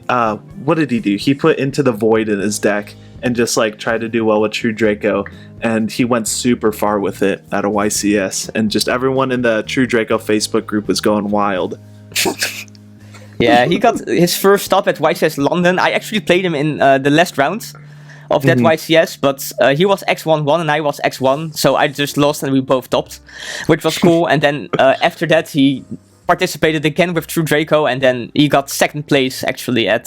what did he do? He put Into the Void in his deck and just like tried to do well with True Draco, and he went super far with it at a YCS, and just everyone in the True Draco Facebook group was going wild. Yeah, he got his first stop at YCS London. I actually played him in the last round of that YCS, but he was X1-1 and I was X1, so I just lost and we both topped, which was cool. And then after that, he participated again with True Draco, and then he got second place actually at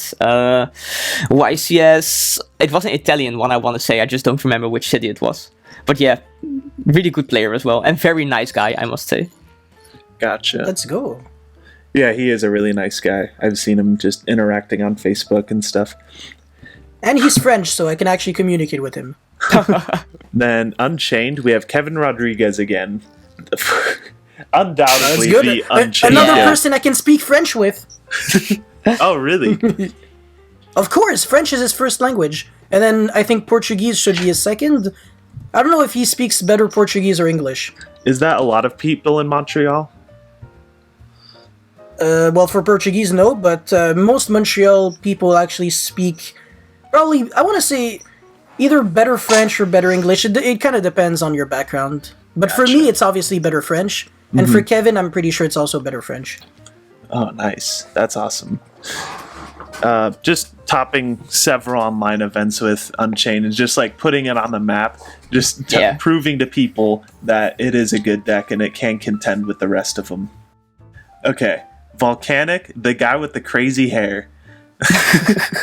YCS. It was an Italian one, I want to say. I just don't remember which city it was. But yeah, really good player as well, and very nice guy, I must say. Gotcha. Let's go. Yeah, he is a really nice guy. I've seen him just interacting on Facebook and stuff. And he's French, so I can actually communicate with him. Then Unchained, we have Kevin Rodriguez again. Undoubtedly That's good. the Unchained. Another person I can speak French with. Oh, really? Of course, French is his first language. And then I think Portuguese should be his second. I don't know if he speaks better Portuguese or English. Is that a lot of people in Montreal? Well, for Portuguese, no, but most Montreal people actually speak, probably, I want to say, either better French or better English. It kind of depends on your background. But for me, it's obviously better French. And for Kevin, I'm pretty sure it's also better French. Oh, nice. That's awesome. Just topping several online events with Unchained and just like putting it on the map, just proving to people that it is a good deck and it can contend with the rest of them. Okay, Volcanic, the guy with the crazy hair.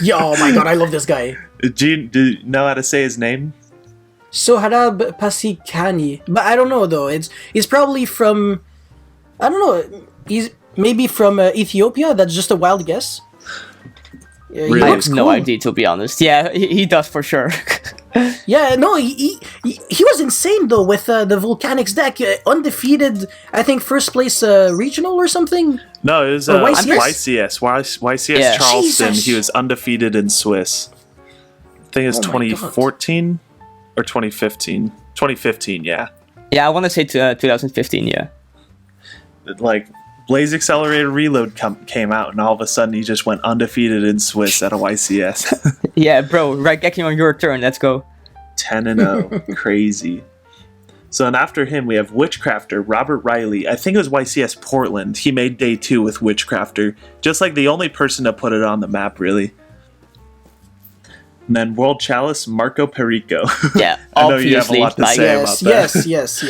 Yeah, oh my god, I love this guy. Do you know how to say his name? Sohrab Pasikani. But I don't know though. He's probably from, I don't know, he's maybe from Ethiopia. That's just a wild guess. Yeah, Really? I have no idea, to be honest. Yeah, he does for sure. Yeah, no, he was insane though with the Volcanics deck, undefeated. I think first place regional or something. No, it was YCS Yeah. Charleston. Jesus. He was undefeated in Swiss. I think it's Oh my 2014 or 2015. 2015, yeah. Yeah, I want to say 2015, yeah. Like, Blaze Accelerator Reload came out, and all of a sudden he just went undefeated in Swiss at a YCS. Yeah, bro, Raigeki on your turn, let's go. 10-0. Crazy. So, and after him, we have Witchcrafter, Robert Riley. I think it was YCS Portland. He made day 2 with Witchcrafter. Just like the only person to put it on the map, really. And then World Chalice, Marco Perico. Yeah, I know you have a lot to like, say about that. Yes.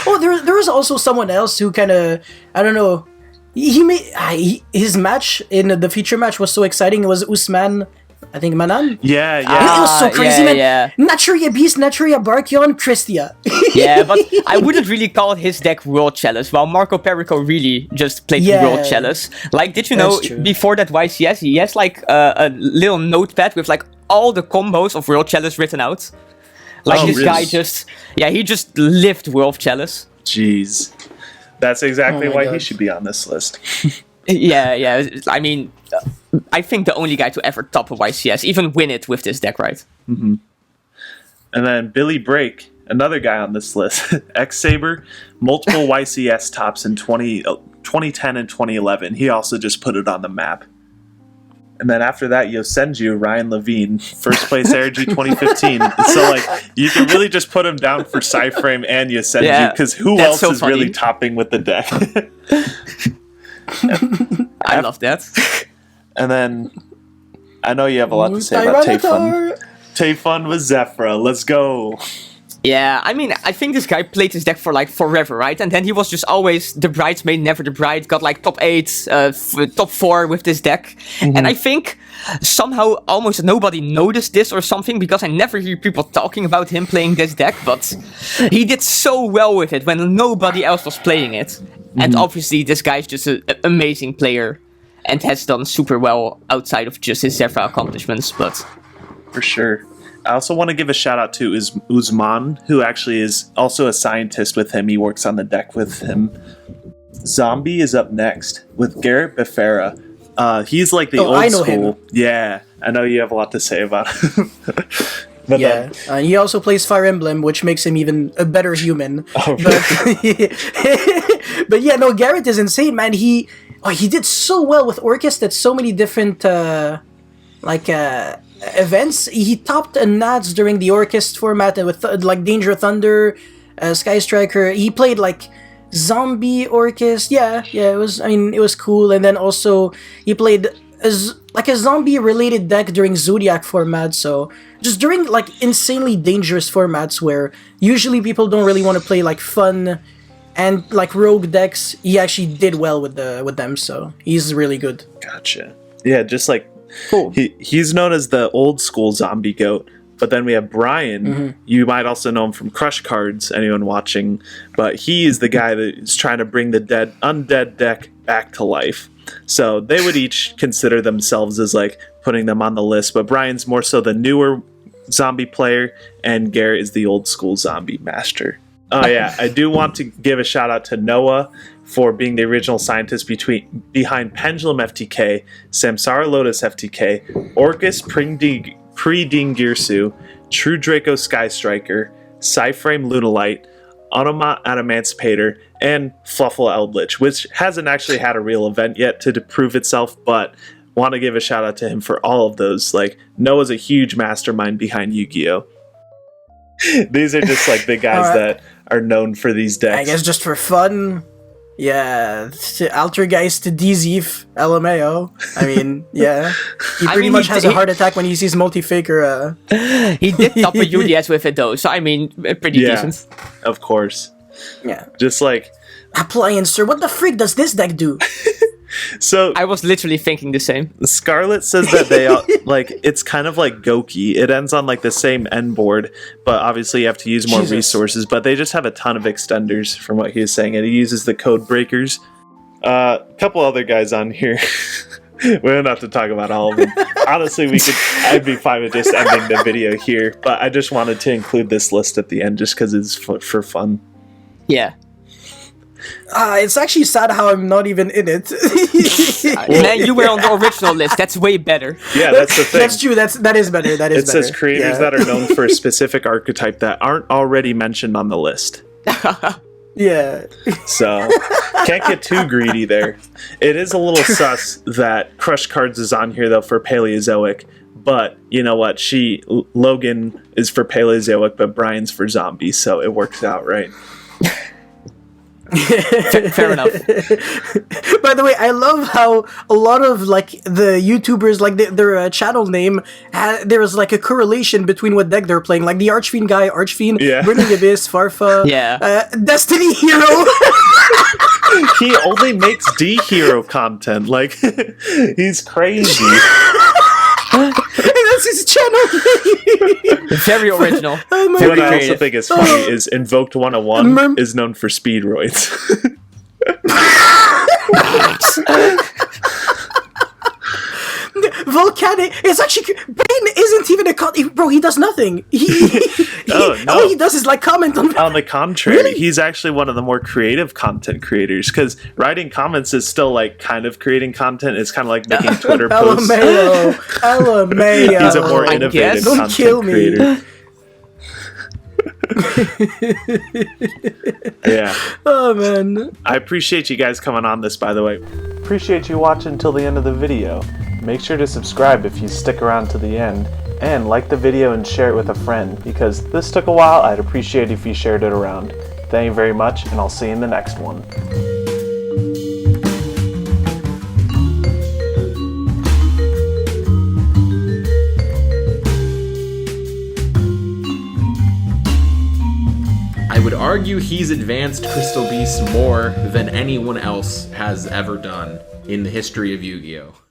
Oh, there was also someone else who kind of, I don't know, he made his match in the feature match was so exciting. It was Usman, I think Manan. Yeah. It was so crazy, man. Yeah. Naturia Beast, Naturia Barkion, Christia. Yeah, but I wouldn't really call his deck World Chalice, while Marco Perico really just played World Chalice. Like, did you know, That's true. before that YCS, he has like a little notepad with like all the combos of World Chalice written out? Like, Oh, this really? guy he just lived World Chalice. Jeez. That's exactly Oh my why he God. should be on this list. Yeah, I mean, I think the only guy to ever top a YCS, even win it with this deck, right? And then Billy Brake, another guy on this list. X-Saber, multiple YCS tops in 2010 and 2011. He also just put it on the map. And then after that, Yosenju, Ryan Levine, first place ARG 2015. So, like, you can really just put him down for PSY-Frame and Yosenju, because who that's else so is funny. really topping with the deck? I love that. And then, I know you have a lot to say about Tayfun. Tayfun with Zephyra. Let's go. Yeah, I mean, I think this guy played this deck for like forever, right? And then he was just always the bridesmaid, never the bride. Got like top 8, top 4 with this deck. And I think somehow almost nobody noticed this or something, because I never hear people talking about him playing this deck. But he did so well with it when nobody else was playing it. And obviously this guy's just an amazing player and has done super well outside of just his Zephyra accomplishments. But For sure. I also want to give a shout out to Uzman, who actually is also a scientist with him. He works on the deck with him. Zombie is up next with Garrett Befera. He's like the old I know school. him. Yeah, I know you have a lot to say about him. But Yeah, he also plays Fire Emblem, which makes him even a better human. Oh, But yeah, no, Garrett is insane, man. He did so well with Orchest at so many different events. He topped a Nats during the Orchest format with like Danger Thunder, Sky Striker. He played like Zombie Orchest. Yeah, it was cool. And then also he played a zombie related deck during Zodiac format. So just during like insanely dangerous formats where usually people don't really want to play like fun and like rogue decks, he actually did well with them, so he's really good. Gotcha. Yeah, just like Cool. he's known as the old school zombie goat. But then we have Brian. You might also know him from Crush Cards, anyone watching. But he is the guy that is trying to bring the undead deck back to life. So they would each consider themselves as like putting them on the list. But Brian's more so the newer zombie player, and Garrett is the old school zombie master. Oh yeah, I do want to give a shout out to Noah for being the original scientist behind Pendulum FTK, Samsara Lotus FTK, Orcus Pre-Dingirsu, True Draco Sky Striker, PSY-Frame Lunalite, Automat Adamantipator, and Fluffle Eldritch, which hasn't actually had a real event yet to prove itself, but want to give a shout out to him for all of those. Like, Noah's a huge mastermind behind Yu-Gi-Oh! These are just like the guys that are known for these decks. I guess just for fun. Yeah, Altergeist to DZ LMAO. I mean, yeah. He pretty much has a heart attack when he sees Multi-Faker. He did top a UDS with it though, so I mean, pretty decent. Of course. Yeah. Just like... Appliancer, what the frick does this deck do? So I was literally thinking the same. Scarlet says that they like it's kind of like Goki. It ends on like the same end board, but obviously you have to use more resources. But they just have a ton of extenders, from what he was saying, and he uses the code breakers. A couple other guys on here. We don't have to talk about all of them. Honestly, I'd be fine with just ending the video here, but I just wanted to include this list at the end just because it's for fun. Yeah. It's actually sad how I'm not even in it. Man, you were on the original list. That's way better. Yeah, that's the thing. That's true. That is better. It says creators that are known for a specific archetype that aren't already mentioned on the list. Yeah. So, can't get too greedy there. It is a little sus that Crush Cards is on here, though, for Paleozoic. But, you know what? Logan is for Paleozoic, but Brian's for Zombie, so it works out, right? Fair enough. By the way, I love how a lot of like the YouTubers, like their channel name, there was like a correlation between what deck they're playing. Like the Archfiend guy, Archfiend, Burning Abyss, Farfa, Destiny Hero. He only makes D hero content. Like, he's crazy. That's his channel. Very original. What I also think is funny is Invoked 101 is known for speedroids. Volcanic. It's actually Bane isn't even a bro. He does nothing. All he does is like comment on. On the contrary, he's actually one of the more creative content creators, because writing comments is still like kind of creating content. It's kind of like making Twitter posts. LMAO. He's a more innovative Don't content kill me. creator. Yeah. Oh man. I appreciate you guys coming on this, by the way. Appreciate you watching till the end of the video. Make sure to subscribe if you stick around to the end, and like the video and share it with a friend, because this took a while. I'd appreciate if you shared it around. Thank you very much, and I'll see you in the next one. I would argue he's advanced Crystal Beasts more than anyone else has ever done in the history of Yu-Gi-Oh!